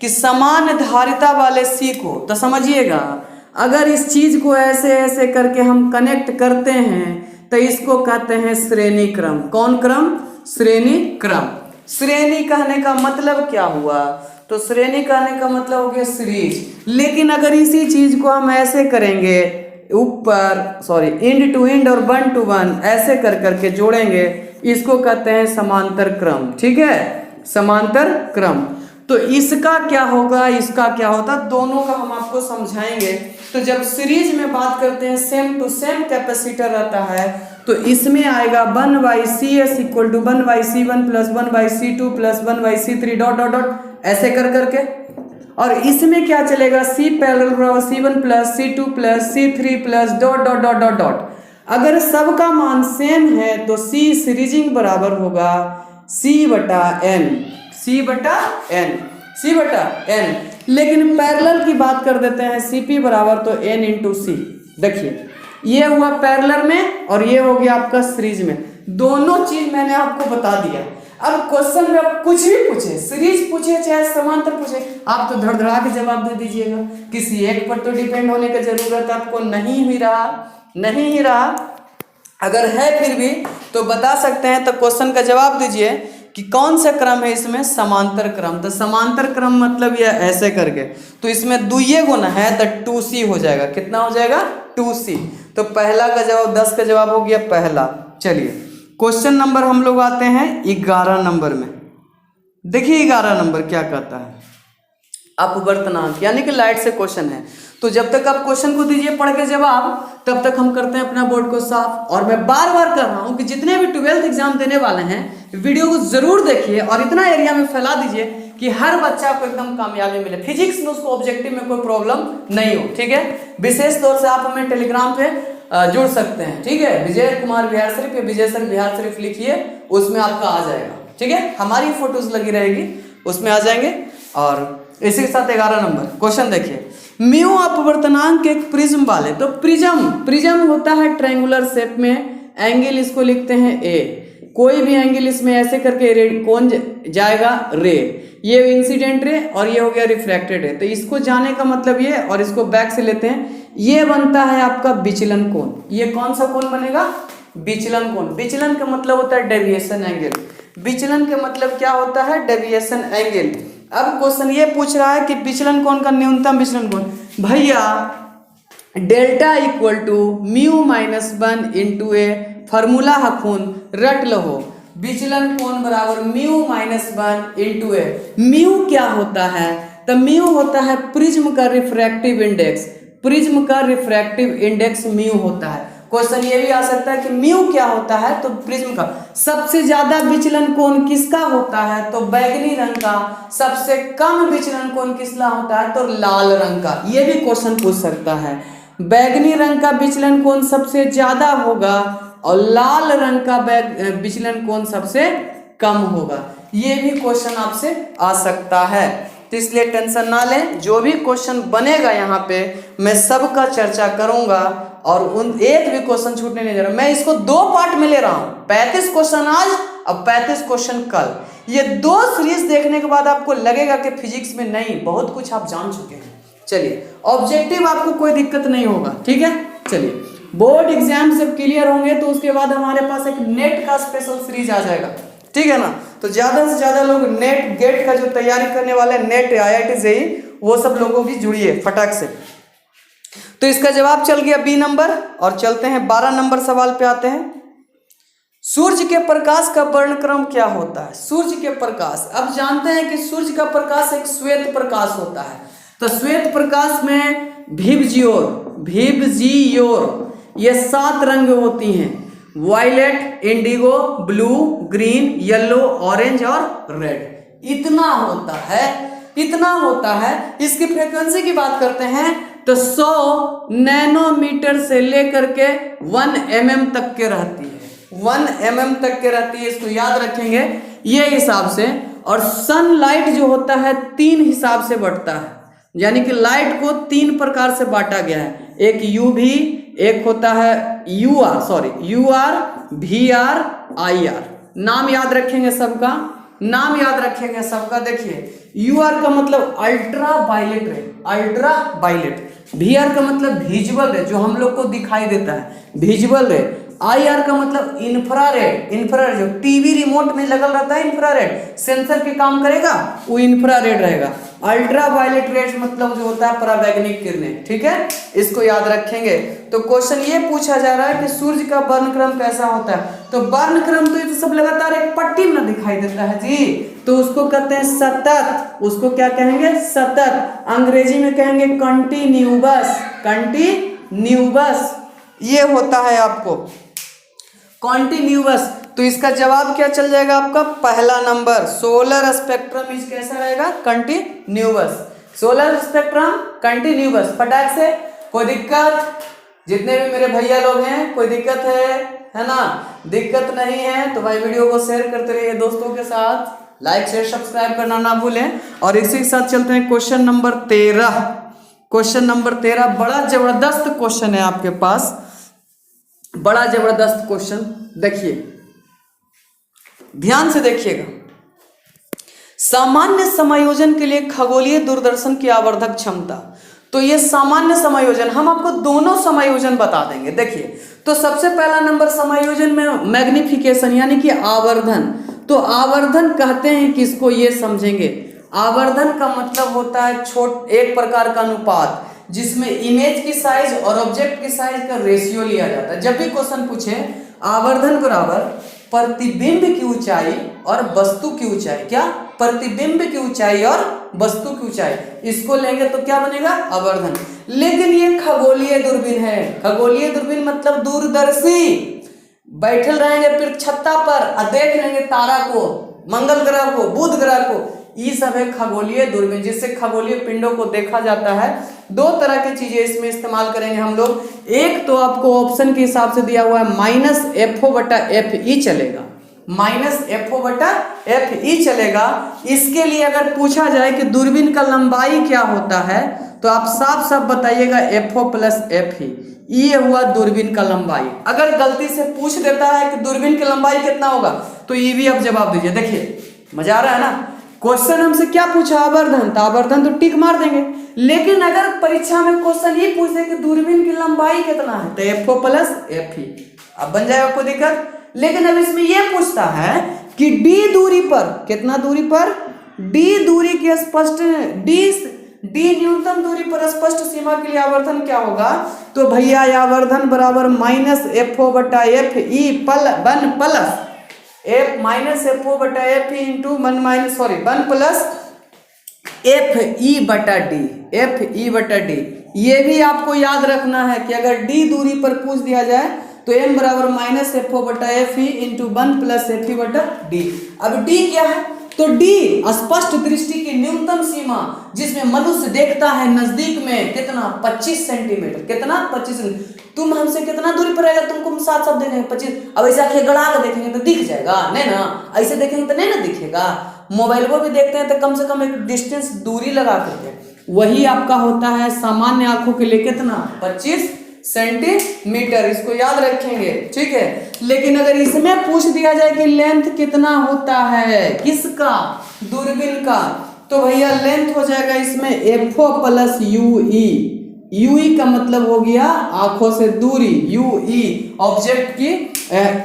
कि समान धारिता वाले सी को, तो समझिएगा अगर इस चीज को ऐसे ऐसे करके हम कनेक्ट करते हैं तो इसको कहते हैं श्रेणी क्रम। कौन क्रम? श्रेणी क्रम। श्रेणी कहने का मतलब क्या हुआ? तो श्रेणी कहने का मतलब हो गया सीरीज। लेकिन अगर इसी चीज को हम ऐसे करेंगे, ऊपर इंड टू इंड और वन टू वन ऐसे कर करके जोड़ेंगे, इसको कहते हैं समांतर क्रम। ठीक है, समांतर क्रम। तो इसका क्या होगा, इसका क्या होता, दोनों का हम आपको समझाएंगे। तो जब सीरीज में बात करते हैं सेम टू सेम कैपेसिटर रहता है, तो इसमें आएगा 1/CS equal to 1/C1 plus 1/C2 plus 1/C3 dot dot dot ऐसे कर करके। और इसमें क्या चलेगा? C parallel C1 plus C2 plus C3 plus dot dot dot dot dot. अगर सबका मान सेम है तो C सीरीजिंग बराबर होगा C/N, C/N। लेकिन पैरेलल की बात कर देते हैं, CP बराबर तो N इंटू C। देखिए ये हुआ पैरेलल में और ये हो गया आपका सीरीज में। दोनों चीज मैंने आपको बता दिया। अब क्वेश्चन में आप कुछ भी पूछे, सीरीज पूछे चाहे समांतर पूछे, आप तो धड़धड़ा के जवाब दे दीजिएगा। किसी एक पर तो डिपेंड होने की जरूरत आपको नहीं ही रहा। अगर है फिर भी तो बता सकते हैं, तो क्वेश्चन का जवाब दीजिए कि कौन सा क्रम है इसमें? समांतर क्रम। तो समांतर क्रम मतलब ये ऐसे करके, तो इसमें दुइये गुना है तो 2C हो जाएगा। कितना हो जाएगा? 2C। तो पहला का जवाब 10 का जवाब हो गया पहला। चलिए क्वेश्चन नंबर हम लोग आते हैं 11 नंबर में। देखिए 11 नंबर क्या कहता है, अपवर्तनांक यानी कि लाइट से क्वेश्चन है। तो जब तक आप क्वेश्चन को दीजिए पढ़ के जवाब, तब तक हम करते हैं अपना बोर्ड को साफ। और मैं बार बार कर रहा हूं कि जितने भी 12th एग्जाम देने वाले हैं, वीडियो को जरूर देखिए और इतना एरिया में फैला दीजिए कि हर बच्चा को एकदम कामयाबी मिले। फिजिक्स में उसको ऑब्जेक्टिव में कोई प्रॉब्लम नहीं हो। ठीक है, विशेष तौर से आप हमें टेलीग्राम पे जुड़ सकते हैं। ठीक है, विजय कुमार बिहार शरीफ या विजय सर बिहार शरीफ लिखिए, उसमें आपका आ जाएगा। ठीक है, हमारी फोटोज लगी रहेगी, उसमें आ जाएंगे। और इसी के साथ 11 नंबर क्वेश्चन देखिए, म्यू अपवर्तनांक एक प्रिज्म वाले। तो प्रिज्म होता है ट्रायंगुलर शेप में, एंगल इसको लिखते हैं A। कोई भी एंगल इसमें ऐसे करके कौन जाएगा? रे। ये इंसिडेंट रे और ये हो गया रिफ्रैक्टेड रे। तो इसको जाने का मतलब ये, और इसको बैक से लेते हैं, ये बनता है आपका विचलन कोण। ये कौन सा कोण बनेगा? विचलन कोण। विचलन का मतलब होता है डेविएशन एंगल। विचलन का मतलब क्या होता है? Deviation angle. अब क्वेश्चन ये पूछ रहा है कि विचलन कोण का न्यूनतम विचलन कोण। भैया delta equal to mu minus 1 into A, formula हखून रट लो। विचलन कोण बराबर mu minus 1 into A. Mu क्या होता है? तो म्यू होता है प्रिज्म का रिफ्रैक्टिव इंडेक्स, प्रिज्म का रिफ्रैक्टिव इंडेक्स म्यू होता है। क्वेश्चन ये भी आ सकता है कि म्यू क्या होता है, तो प्रिज्म का सबसे ज्यादा विचलन कोण किसका होता है, तो बैगनी रंग का। सबसे कम विचलन कोण किसका होता है, तो लाल रंग का। ये भी क्वेश्चन पूछ सकता है, बैगनी रंग का विचलन कोण सबसे ज्यादा होगा और लाल रंग का विचलन कोण सबसे कम होगा। ये भी क्वेश्चन आपसे आ सकता है, तो इसलिए टेंशन ना लें। जो भी क्वेश्चन बनेगा यहाँ पे मैं सबका चर्चा करूंगा और उन एक भी क्वेश्चन छूटने नहीं दे रहा। मैं इसको 2 पार्ट में ले रहा हूँ, 35 क्वेश्चन आज और 35 क्वेश्चन कल। ये 2 सीरीज देखने के बाद आपको लगेगा कि फिजिक्स में नहीं, बहुत कुछ आप जान चुके हैं। चलिए, ऑब्जेक्टिव आपको कोई दिक्कत नहीं होगा, ठीक है। चलिए, बोर्ड एग्जाम जब क्लियर होंगे तो उसके बाद हमारे पास एक नेट का स्पेशल सीरीज आ जाएगा, ठीक है ना। तो ज्यादा से ज्यादा लोग नेट गेट का जो तैयारी करने वाले, नेट IIT जेईई, वो सब लोगों की जुड़िए फटाक से। तो इसका जवाब चल गया बी नंबर। और चलते हैं 12 नंबर सवाल पे आते हैं। सूर्य के प्रकाश का वर्णक्रम क्या होता है। सूर्य के प्रकाश, अब जानते हैं कि सूर्य का प्रकाश एक श्वेत प्रकाश होता है। तो श्वेत प्रकाश में विबजियोर ये 7 रंग होती हैं, violet, indigo, blue, green, yellow, orange और रेड। इतना होता है। इसकी फ्रीक्वेंसी की बात करते हैं तो 100 नैनोमीटर से लेकर के 1 mm तक के रहती है, 1 mm तक के रहती है। इसको याद रखेंगे ये हिसाब से। और सनलाइट जो होता है 3 हिसाब से बढ़ता है, यानी कि लाइट को 3 प्रकार से बांटा गया है। एक यूवी, एक होता है UR, VR, IR। नाम याद रखेंगे सबका, देखिए UR का मतलब अल्ट्रा वायलेट रे, VR का मतलब विजुअल रे, जो हम लोग को दिखाई देता है, विजुअल रे। IR का मतलब इंफ्रारेड, जो टीवी रिमोट में लगल रहता है, इंफ्रारेड सेंसर के काम करेगा, वो इंफ्रारेड रहेगा। अल्ट्रा वायलेट रेज मतलब जो होता है परावैंगनिक किरणें, ठीक है, इसको याद रखेंगे। तो क्वेश्चन ये पूछा जा रहा है कि सूर्य का वर्णक्रम कैसा होता है। तो वर्णक्रम तो ये तो सब लगातार एक पट्टी में दिखाई देता है जी, तो उसको कहते हैं सतत। उसको क्या कहेंगे, सतत। अंग्रेजी में कहेंगे कंटिन्यूअस। ये होता है आपको कॉन्टिन्यूअस। तो इसका जवाब क्या चल जाएगा आपका, पहला नंबर। सोलर स्पेक्ट्रम इस कैसा रहेगा, कंटिन्यूअस। Solar spectrum continuous. फटाक से, कोई दिक्कत, जितने भी मेरे भैया लोग हैं, कोई दिक्कत है ना, दिक्कत नहीं है तो भाई वीडियो को शेयर करते रहिए दोस्तों के साथ, लाइक शेयर सब्सक्राइब करना ना भूलें। और इसी के साथ चलते हैं क्वेश्चन नंबर 13। क्वेश्चन नंबर 13 बड़ा जबरदस्त क्वेश्चन है आपके पास, बड़ा जबरदस्त क्वेश्चन। देखिए, ध्यान से देखिएगा। सामान्य समायोजन के लिए खगोलीय दूरदर्शन की आवर्धक क्षमता। तो ये सामान्य समायोजन, हम आपको दोनों समायोजन बता देंगे। देखिए, तो सबसे पहला नंबर समायोजन में मैग्निफिकेशन यानी कि आवर्धन। तो आवर्धन कहते हैं किसको, ये समझेंगे। आवर्धन का मतलब होता है एक प्रकार का अनुपात जिसमें इमेज की साइज और ऑब्जेक्ट की साइज का रेशियो लिया जाता है। जब भी क्वेश्चन पूछे आवर्धन बराबर प्रतिबिंब की ऊंचाई और वस्तु की ऊंचाई, क्या, प्रतिबिंब की ऊंचाई और वस्तु की ऊंचाई, इसको लेंगे तो क्या बनेगा, आवर्धन। लेकिन ये खगोलीय दूरबीन है। खगोलीय दूरबीन मतलब दूरदर्शी, बैठल रहेंगे फिर छत्ता पर और देख लेंगे तारा को, मंगल ग्रह को, बुध ग्रह को। ये सब है खगोलीय दूरबीन, जिससे खगोलीय पिंडों को देखा जाता है। 2 तरह की चीजें इसमें इस्तेमाल करेंगे हम लोग। एक तो आपको ऑप्शन के हिसाब से दिया हुआ है -FO/FE चलेगा, -FO/FE चलेगा। इसके लिए अगर पूछा जाए कि दूरबीन का लंबाई क्या होता है तो आप साफ साफ बताइएगा FO+FE। ये हुआ दूरबीन का लंबाई। अगर गलती से पूछ देता है कि दूरबीन की लंबाई कितना होगा तो ये भी आप जवाब दीजिए। देखिए, मजा आ रहा है ना। क्वेश्चन हमसे क्या पूछा, आवर्धन, तो आवर्धन तो टिक मार देंगे। लेकिन अगर परीक्षा में क्वेश्चन ये पूछे कि दूरबीन की लंबाई कितना है तो FO+FE, अब बन जाएगा कोई दिक्कत। लेकिन अब इसमें ये पूछता है कि d दूरी पर, कितना दूरी पर, d दूरी की स्पष्ट d न्यूनतम दूरी पर स्पष्ट सीमा के लिए आवर्धन क्या होगा। तो भैया आवर्धन बराबर -FO/FE -FO/FE into 1 plus F E बटा डी, एफ ई बटा डी। ये भी आपको याद रखना है कि अगर डी दूरी पर पूछ दिया जाए तो m बराबर माइनस एफ ओ बटा F E into 1 plus F E बटा डी। अब डी क्या है? तो डी स्पष्ट दृष्टि की न्यूनतम सीमा जिसमें मनुष्य देखता है नजदीक में कितना, 25 सेंटीमीटर। कितना? 25। तुम हमसे कितना दूरी पर रहेगा, तुमको साथ साथ देखेंगे 25। अब ऐसे आंखें गड़ा के देखेंगे तो दिख जाएगा नहीं ना, ऐसे देखेंगे तो नहीं ना दिखेगा। मोबाइल को भी देखते हैं तो कम से कम एक डिस्टेंस दूरी लगा करके, वही आपका होता है सामान्य आंखों के लिए कितना, 25 सेंटीमीटर। इसको याद रखेंगे, ठीक है। लेकिन अगर इसमें पूछ दिया जाए कि लेंथ कितना होता है, किसका, दूरबीन का, तो भैया लेंथ हो जाएगा इसमें F O plus U E. U E का मतलब हो गया आंखों से दूरी, यू ई ऑब्जेक्ट की,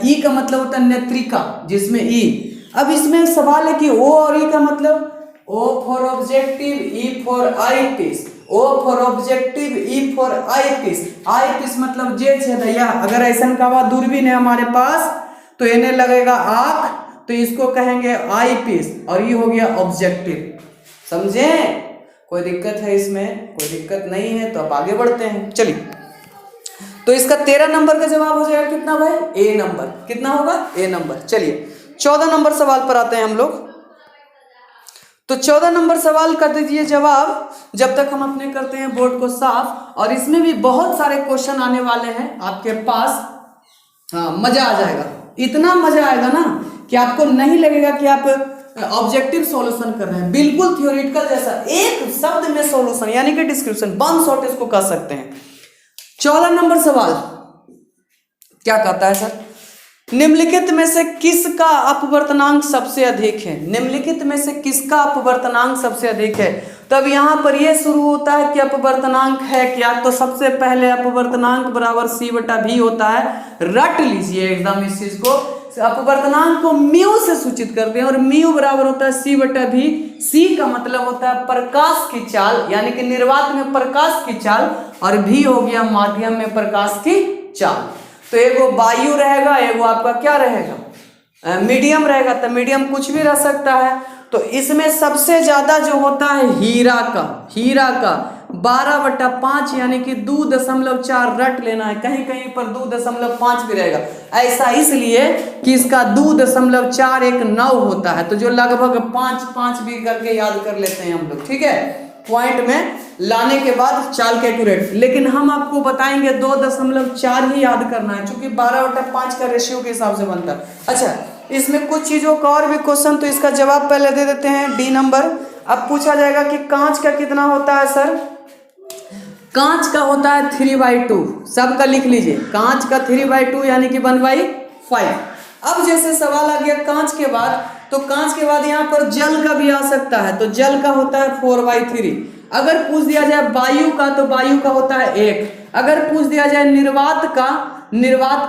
ई का मतलब होता है नेत्रिका जिसमें ई। अब इसमें सवाल है कि ओ और ई का मतलब, O for objective, E for eyepiece, O for objective, E for eyepiece. Eyepiece मतलब जेज है भैया। अगर ऐसा का हुआ दूरबीन है हमारे पास तो इन्हें लगेगा आंख, तो इसको कहेंगे आई पीस, और ये हो गया ऑब्जेक्टिव। समझे? कोई दिक्कत है इसमें? कोई दिक्कत नहीं है तो अब आगे बढ़ते हैं। चलिए, तो इसका 13 नंबर का जवाब हो जाएगा कितना भाई, ए नंबर। कितना होगा? ए नंबर। चलिए 14 नंबर सवाल पर आते हैं हम लोग। तो 14 नंबर सवाल कर दीजिए जवाब, जब तक हम अपने करते हैं बोर्ड को साफ। और इसमें भी बहुत सारे क्वेश्चन आने वाले हैं आपके पास। हाँ, मजा आ जाएगा, इतना मजा आएगा ना कि आपको नहीं लगेगा कि आप ऑब्जेक्टिव सॉल्यूशन कर रहे हैं, बिल्कुल थ्योरेटिकल जैसा, एक शब्द में सॉल्यूशन, यानी कि डिस्क्रिप्शन, वन शॉट इसको कह सकते हैं। 14 नंबर सवाल क्या कहता है सर, निम्नलिखित में से किसका अपवर्तनांक सबसे अधिक है? निम्नलिखित में से किसका अपवर्तनांक सबसे अधिक है? तब यहां पर यह शुरू होता है कि अपवर्तनांक है क्या, तो सबसे पहले अपवर्तनांक बराबर सी बटा भी होता है। रट लीजिए एकदम इस चीज को। अपवर्तनांक को म्यू से सूचित करते हैं और म्यू बराबर होता है सी बटा भी। सी का मतलब होता है प्रकाश की चाल, यानी कि निर्वात में प्रकाश की चाल, और भी हो गया माध्यम में प्रकाश की चाल। तो एगो वायु रहेगा, एगो आपका क्या रहेगा, मीडियम रहेगा। तो मीडियम कुछ भी रह सकता है। तो इसमें सबसे ज्यादा जो होता है हीरा का 12/5 यानी कि 2.4 रट लेना है। कहीं कहीं पर 2.5 भी रहेगा, ऐसा इसलिए कि इसका 2.49 होता है। तो जो लगभग 5 भी करके याद कर लेते हैं हम लोग, ठीक है, पॉइंट में लाने के बाद चाल के एक्यूरेट। लेकिन हम आपको बताएंगे 2.4 ही याद करना है, क्योंकि 12/5 का रेशियो के हिसाब से बनता है। अच्छा, इसमें कुछ चीजों का और भी क्वेश्चन, तो इसका जवाब पहले दे देते हैं, डी नंबर। अब पूछा जाएगा कि कांच का कितना होता है सर? कांच का होता है 3/2। सबका लिख लीजिए, कांच का 3/2 यानी कि 1/5। अब जैसे सवाल आ गया कांच के बाद, तो कांच के बाद यहाँ पर जल का भी आ सकता है, तो जल का होता है 4/3। अगर पूछ दिया जाए वायु का, तो वायु का होता है 1। अगर पूछ दिया जाए निर्वात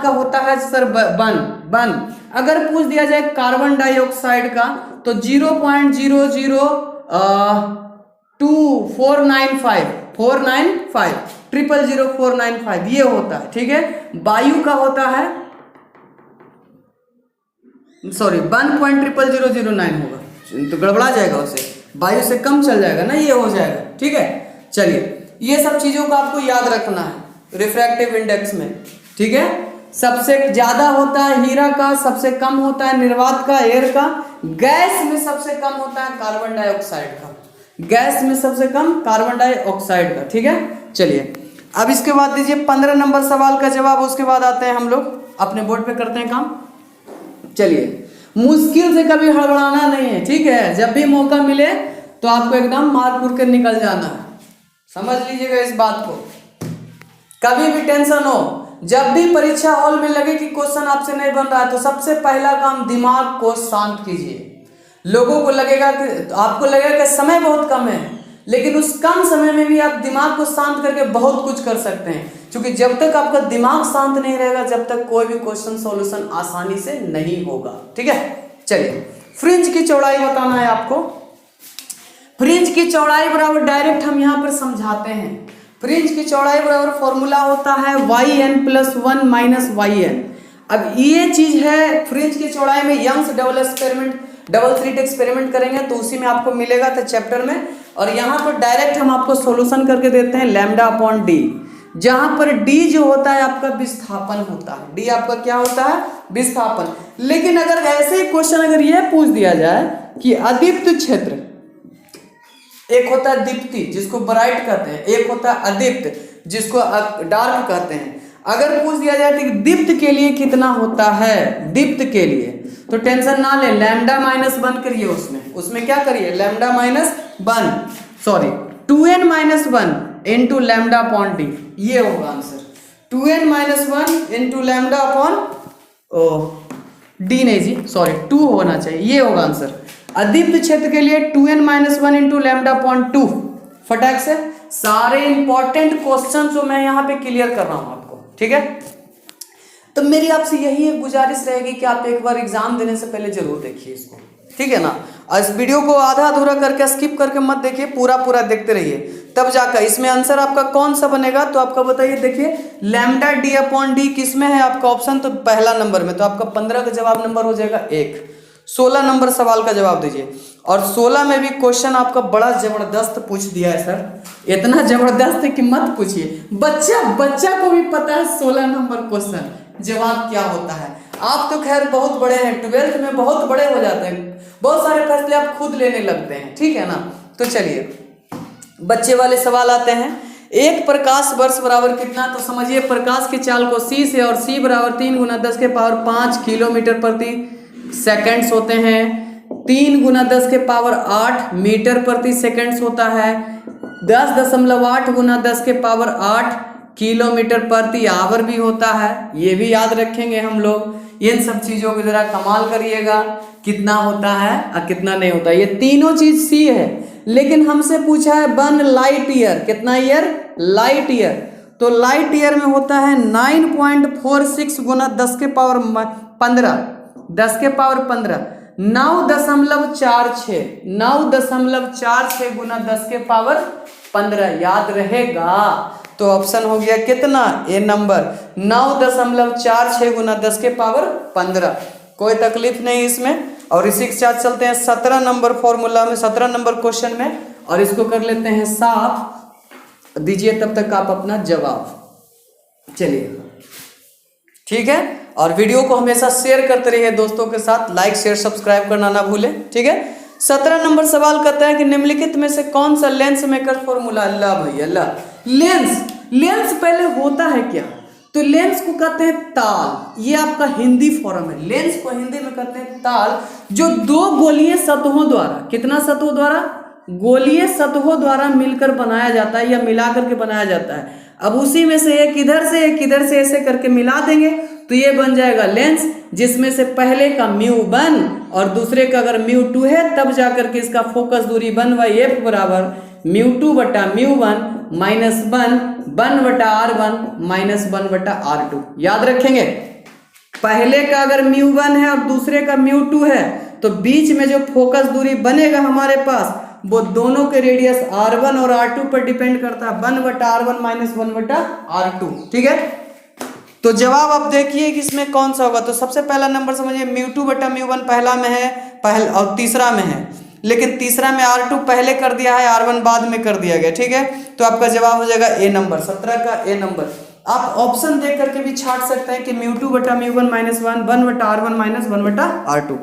का होता है सर 1। अगर पूछ दिया जाए कार्बन डाइऑक्साइड का, तो 0.0024950 0.00495 ये होता है, ठीक है। वायु का होता है 1.00009 होगा, तो गड़बड़ा जाएगा, उसे वायु से कम चल जाएगा ना, ये हो जाएगा, ठीक है। चलिए, ये सब चीजों को आपको याद रखना है रिफ्रैक्टिव इंडेक्स में, ठीक है। सबसे ज्यादा होता है हीरा का, सबसे कम होता है निर्वात का, एयर का। गैस में सबसे कम होता है कार्बन डाइऑक्साइड का, गैस में सबसे कम कार्बन डाइऑक्साइड का, ठीक है। चलिए, अब इसके बाद दीजिए 15 नंबर सवाल का जवाब। उसके बाद आते हैं हम लोग अपने बोर्ड पे करते हैं काम। चलिए, मुश्किल से कभी हड़बड़ाना नहीं है, ठीक है। जब भी मौका मिले तो आपको एकदम मार पुर के निकल जाना है, समझ लीजिएगा इस बात को। कभी भी टेंशन हो, जब भी परीक्षा हॉल में लगे कि क्वेश्चन आपसे नहीं बन रहा है, तो सबसे पहला काम दिमाग को शांत कीजिए। लोगों को लगेगा कि, आपको लगेगा कि समय बहुत कम है, लेकिन उस कम समय में भी आप दिमाग को शांत करके बहुत कुछ कर सकते हैं। क्योंकि जब तक आपका दिमाग शांत नहीं रहेगा, जब तक कोई भी क्वेश्चन सॉल्यूशन आसानी से नहीं होगा, ठीक है। चलिए, फ्रिंज की चौड़ाई बताना है आपको। फ्रिंज की चौड़ाई बराबर, डायरेक्ट हम यहाँ पर समझाते हैं। फ्रिंज की चौड़ाई बराबर फॉर्मूला होता है yn+1 - yn। अब ये चीज है फ्रिंज की चौड़ाई में, यंग्स डबल स्लिट एक्सपेरिमेंट करेंगे तो उसी में आपको मिलेगा। तो चैप्टर में और यहाँ पर डायरेक्ट हम आपको सॉल्यूशन करके देते हैं लैम्डा अपॉन डी, जहां पर डी जो होता है आपका विस्थापन होता है, डी आपका क्या होता है, विस्थापन। लेकिन अगर ऐसे ही क्वेश्चन अगर यह पूछ दिया जाए कि अदीप्त क्षेत्र, एक होता है दीप्ति जिसको ब्राइट कहते हैं, एक होता है अदीप्त जिसको डार्क कहते हैं। अगर पूछ दिया जाए कि दीप्त के लिए कितना होता है, दीप्त के लिए, तो टेंशन ना ले, लैम्डा माइनस 1 करिए, उसमें क्या करिए, lambda minus 1 sorry 2n minus 1 into lambda upon D, ये होगा answer. 2n minus 1 into lambda upon D नहीं जी सॉरी 2 होना चाहिए, ये होगा आंसर। अदीप्त क्षेत्र के लिए 2n minus 1 into lambda upon 2। फटाक से सारे इंपॉर्टेंट क्वेश्चन जो मैं यहाँ पे क्लियर कर रहा हूँ आपको, ठीक है। तो मेरी आपसे यही एक गुजारिश रहेगी कि आप एक बार एग्जाम देने से पहले जरूर देखिए इसको, ठीक है ना। इस वीडियो को आधा अधूरा करके स्किप करके मत देखिए, पूरा पूरा देखते रहिए, तब जाकर इसमें आंसर आपका कौन सा बनेगा। तो आपका बताइए, देखिए लैम्डा डी अपॉन डी किस में है आपका ऑप्शन, तो पहला नंबर में, तो आपका 15 का जवाब नंबर हो जाएगा 1। 16 नंबर सवाल का जवाब दीजिए, और 16 में भी क्वेश्चन आपका बड़ा जबरदस्त पूछ दिया है सर, इतना जबरदस्त है कि मत पूछिए, बच्चा को भी पता है 16 नंबर क्वेश्चन जवाब क्या होता है। आप तो खैर बहुत बड़े हैं, 12th में बहुत बड़े हो जाते हैं, बहुत सारे फैसले आप खुद लेने लगते हैं, ठीक है ना। तो चलिए बच्चे वाले सवाल आते हैं। एक प्रकाश वर्ष बराबर कितना, तो समझिए प्रकाश की चाल को c से, और c बराबर 3 गुना 10 के पावर 5 किलोमीटर प्रति सेकेंड्स होते हैं, 3 गुना 10 के पावर 8 मीटर प्रति सेकेंड्स होता है, 10.8 गुना 10 के पावर 8 किलोमीटर प्रति आवर भी होता है। ये भी याद रखेंगे हम लोग, इन सब चीजों को जरा कमाल करिएगा, कितना होता है और कितना नहीं होता। ये तीनों चीज सी है, लेकिन हमसे पूछा है 1 लाइट ईयर, कितना ईयर, लाइट ईयर, तो लाइट ईयर में होता है 9.46 गुना 10 के पावर 15, 10 के पावर 15, 9.46, 9.46 गुना 10 के पावर 15, याद रहेगा। तो ऑप्शन हो गया कितना, ए नंबर, 9.46 गुना 10 के पावर 15। कोई तकलीफ नहीं इसमें। और इसी के साथ चलते हैं 17 नंबर फॉर्मूला में, 17 नंबर क्वेश्चन में, और इसको कर लेते हैं साफ, दीजिए तब तक आप अपना जवाब। चलिए ठीक है, और वीडियो को हमेशा शेयर करते रहिए दोस्तों के साथ, लाइक शेयर सब्सक्राइब करना ना भूलें, ठीक है। 17 नंबर सवाल कहता है कि निम्नलिखित में से कौन सा लेंस मेकर फॉर्मूला, अल्लाह भैया अल्लाह, लेंस पहले होता है क्या, तो लेंस को कहते हैं ताल, ये आपका हिंदी फॉर्म है, लेंस को हिंदी में कहते हैं ताल, जो दो गोलीय सतहों द्वारा, कितना सतहों द्वारा, गोलीय सतहों द्वारा मिलकर बनाया जाता है या मिला करके बनाया जाता है। अब उसी में से एक इधर से ऐसे करके मिला देंगे तो ये बन जाएगा लेंस, जिसमें से पहले का μ1 और दूसरे का अगर μ2 है, तब जाकर के इसका फोकस दूरी 1/f बराबर μ2 बटा μ1 माइनस 1 बटा r1 माइनस 1 बटा r2। याद रखेंगे, पहले का अगर μ1 है और दूसरे का μ2 है, तो बीच में जो फोकस दूरी बनेगा हमारे पास, वो दोनों के रेडियस r1 और r2 पर डिपेंड करता है, 1 बटा r1 माइनस 1 बटा r2, ठीक है। तो जवाब आप देखिए कि इसमें कौन सा होगा। तो सबसे पहला नंबर समझिए, μ2 बटा μ1 पहला में है, और तीसरा में है, लेकिन तीसरा में r2 पहले कर दिया है, r1 बाद में कर दिया गया, ठीक है। तो आपका जवाब हो जाएगा ए नंबर, 17 का ए नंबर। आप ऑप्शन देख करके भी छाट सकते हैं कि μ2 बटा μ1 माइनस 1 बटा r1 माइनस 1 बटा r2।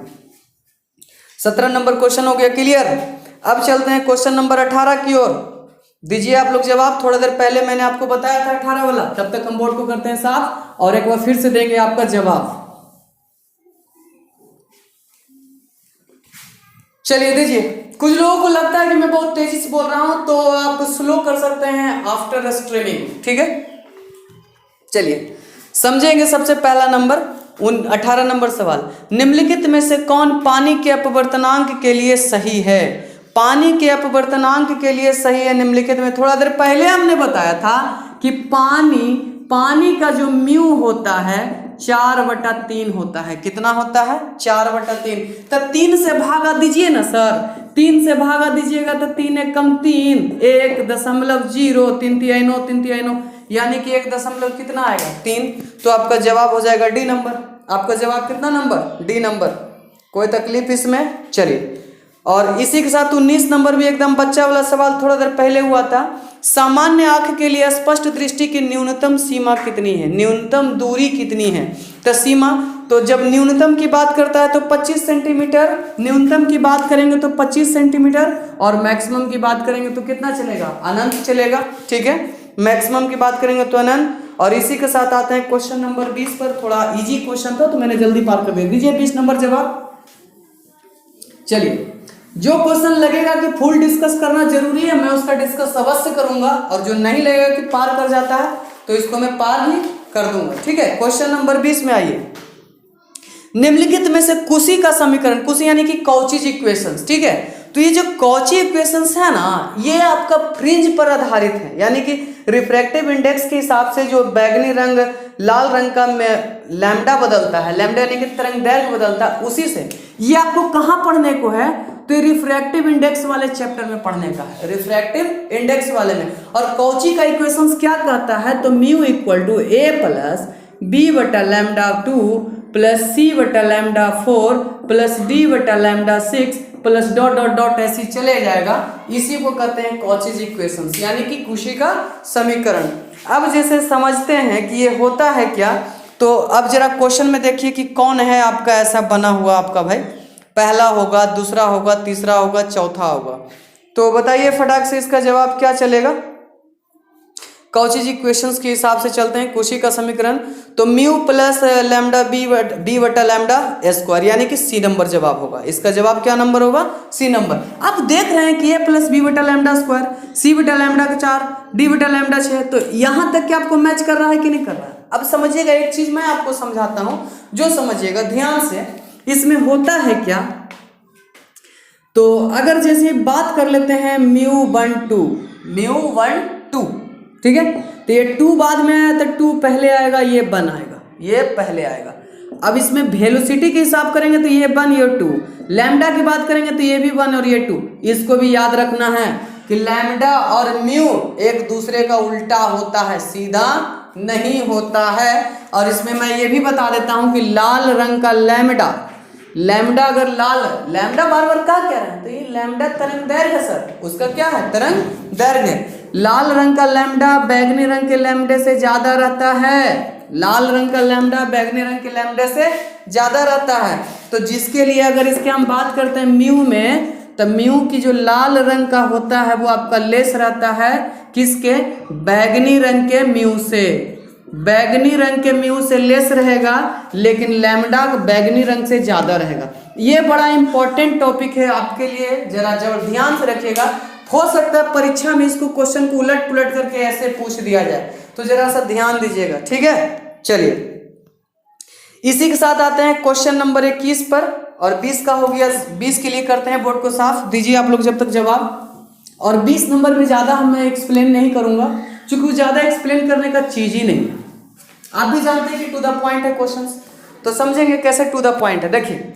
17 नंबर क्वेश्चन हो गया क्लियर। अब चलते हैं क्वेश्चन नंबर 18 की ओर। दीजिए आप लोग जवाब, थोड़ा देर पहले मैंने आपको बताया था 18 वाला, तब तक हम बोर्ड को करते हैं साफ और एक बार फिर से देंगे आपका जवाब। चलिए दीजिए, कुछ लोगों को लगता है कि मैं बहुत तेजी से बोल रहा हूं, तो आप स्लो कर सकते हैं आफ्टर स्ट्रीमिंग, ठीक है। चलिए समझेंगे सबसे पहला नंबर 18 नंबर सवाल, निम्नलिखित में से कौन पानी के अपवर्तनांक के लिए सही है। पानी के अपवर्तनांक के लिए सही है निम्नलिखित में। थोड़ा देर पहले हमने बताया था कि पानी का जो म्यू होता है 4/3 होता है। कितना होता है, 4/3। तो 3 से भागा दीजिए ना सर, 3 से भागा दीजिएगा तो 3 एकम 3, 1.0, 3 यानी कि 1 कितना आएगा 3। तो आपका जवाब हो जाएगा डी नंबर। आपका जवाब कितना नंबर, डी नंबर। कोई तकलीफ इसमें। चलिए और इसी के साथ 19 नंबर भी एकदम बच्चा वाला सवाल थोड़ा देर पहले हुआ था। सामान्य आंख के लिए स्पष्ट दृष्टि की न्यूनतम सीमा कितनी है, न्यूनतम दूरी कितनी है। तो सीमा, तो जब न्यूनतम की बात करता है तो 25 सेंटीमीटर, न्यूनतम की बात करेंगे तो 25 सेंटीमीटर, और मैक्सिमम की बात करेंगे तो कितना चलेगा, अनंत चलेगा। ठीक है, मैक्सिमम की बात करेंगे तो अनंत। और इसी के साथ आते हैं क्वेश्चन नंबर 20 पर। थोड़ा इजी क्वेश्चन था तो मैंने जल्दी पार कर दे दीजिए 20 नंबर जवाब। चलिए, जो क्वेश्चन लगेगा कि फुल डिस्कस करना जरूरी है मैं उसका डिस्कस अवश्य करूंगा, और जो नहीं लगेगा कि पार कर जाता है तो इसको मैं पार ही कर दूंगा। ठीक है, क्वेश्चन नंबर 20 में आइए। निम्नलिखित में से कुशी का समीकरण, कुशी यानी कि कॉचीज इक्वेशंस, ठीक है, तो ये जो कॉची इक्वेशंस है ना, ये आपका फ्रिंज पर आधारित है, यानी कि रिफ्रैक्टिव इंडेक्स के हिसाब से जो बैगनी रंग लाल रंग का लैम्डा बदलता है, लैम्डा यानी कि तरंग दैर्घ्य बदलता है, उसी से ये आपको कहाँ पढ़ने को है, तो रिफ्रैक्टिव इंडेक्स वाले चैप्टर में पढ़ने का है, रिफ्रैक्टिव इंडेक्स वाले में। और कॉची का इक्वेशंस क्या कहता है, तो mu equal to A plus B बटा लैम्डा 2 प्लस सी बटा लैम्डा 4 प्लस डी बटा lambda 6 plus dot dot dot ऐसी चले जाएगा। इसी को कहते हैं कॉचीज इक्वेशंस, यानी कि कुशी का समीकरण। अब जैसे समझते हैं कि ये होता है क्या, तो अब जरा क्वेश्चन में देखिए कि कौन है आपका ऐसा बना हुआ आपका भाई, पहला होगा, दूसरा होगा, तीसरा होगा, चौथा होगा। तो बताइए फटाक से इसका जवाब क्या चलेगा। कॉचीज इक्वेशंस के हिसाब से चलते हैं, कुशी का समीकरण, तो म्यू प्लस लैम्डा बी बटा लैम्डा स्क्वायर, यानी कि सी नंबर जवाब होगा। इसका जवाब क्या नंबर होगा, सी नंबर। आप देख रहे हैं कि ए प्लस बी बटा लैम्डा स्क्वायर, सी बटा लैम्डा का 4, डी बटा लैम्डा 6, तो यहाँ तक क्या आपको मैच कर रहा है कि नहीं कर रहा है। अब समझिएगा, एक चीज मैं आपको समझाता हूँ, जो समझिएगा ध्यान से। इसमें होता है क्या, तो अगर जैसे बात कर लेते हैं म्यू 1 2, ठीक है, तो ये 2 बाद में आया तो 2 पहले आएगा, ये 1 आएगा, ये पहले आएगा। अब इसमें वेलोसिटी के हिसाब करेंगे तो ये 1 ये 2, लैम्डा की बात करेंगे तो ये भी 1 और ये 2। इसको भी याद रखना है कि लैम्डा और म्यू एक दूसरे का उल्टा होता है, सीधा नहीं होता है। और इसमें मैं ये भी बता देता हूं कि लाल रंग का लैम्डा अगर लाल, लैम्डा बार बार क्या कह रहे हैं, तो ये लैम्डा तरंग दैर्घ्य है सर, उसका क्या है, तरंग दैर्घ्य। लाल रंग का लैम्डा बैगनी रंग के लैम्डे से ज्यादा रहता है, लाल रंग का लैम्डा बैगनी रंग के लैम्डे से ज्यादा रहता है। तो जिसके लिए अगर इसके हम बात करते हैं म्यू में, तो म्यू की जो लाल रंग का होता है वो आपका लेस रहता है किसके, बैगनी रंग के म्यू से, बैगनी रंग के म्यू से लेस रहेगा, लेकिन लैम्डा बैगनी रंग से ज्यादा रहेगा। ये बड़ा इंपॉर्टेंट टॉपिक है आपके लिए, जरा जरूर ध्यान से रखिएगा। हो सकता है परीक्षा में इसको क्वेश्चन को उलट पुलट करके ऐसे पूछ दिया जाए, तो जरा सा ध्यान दीजिएगा, ठीक है। चलिए, इसी के साथ आते हैं क्वेश्चन नंबर 21 पर, और 20 का हो गया, 20 के लिए करते हैं बोर्ड को साफ, दीजिए आप लोग जब तक जवाब। और 20 नंबर में ज्यादा मैं एक्सप्लेन नहीं करूंगा, क्योंकि ज्यादा एक्सप्लेन करने का चीज ही नहीं है। आप भी जानते हैं कि टू द पॉइंट है क्वेश्चंस, तो समझेंगे कैसे टू द पॉइंट है। देखिए,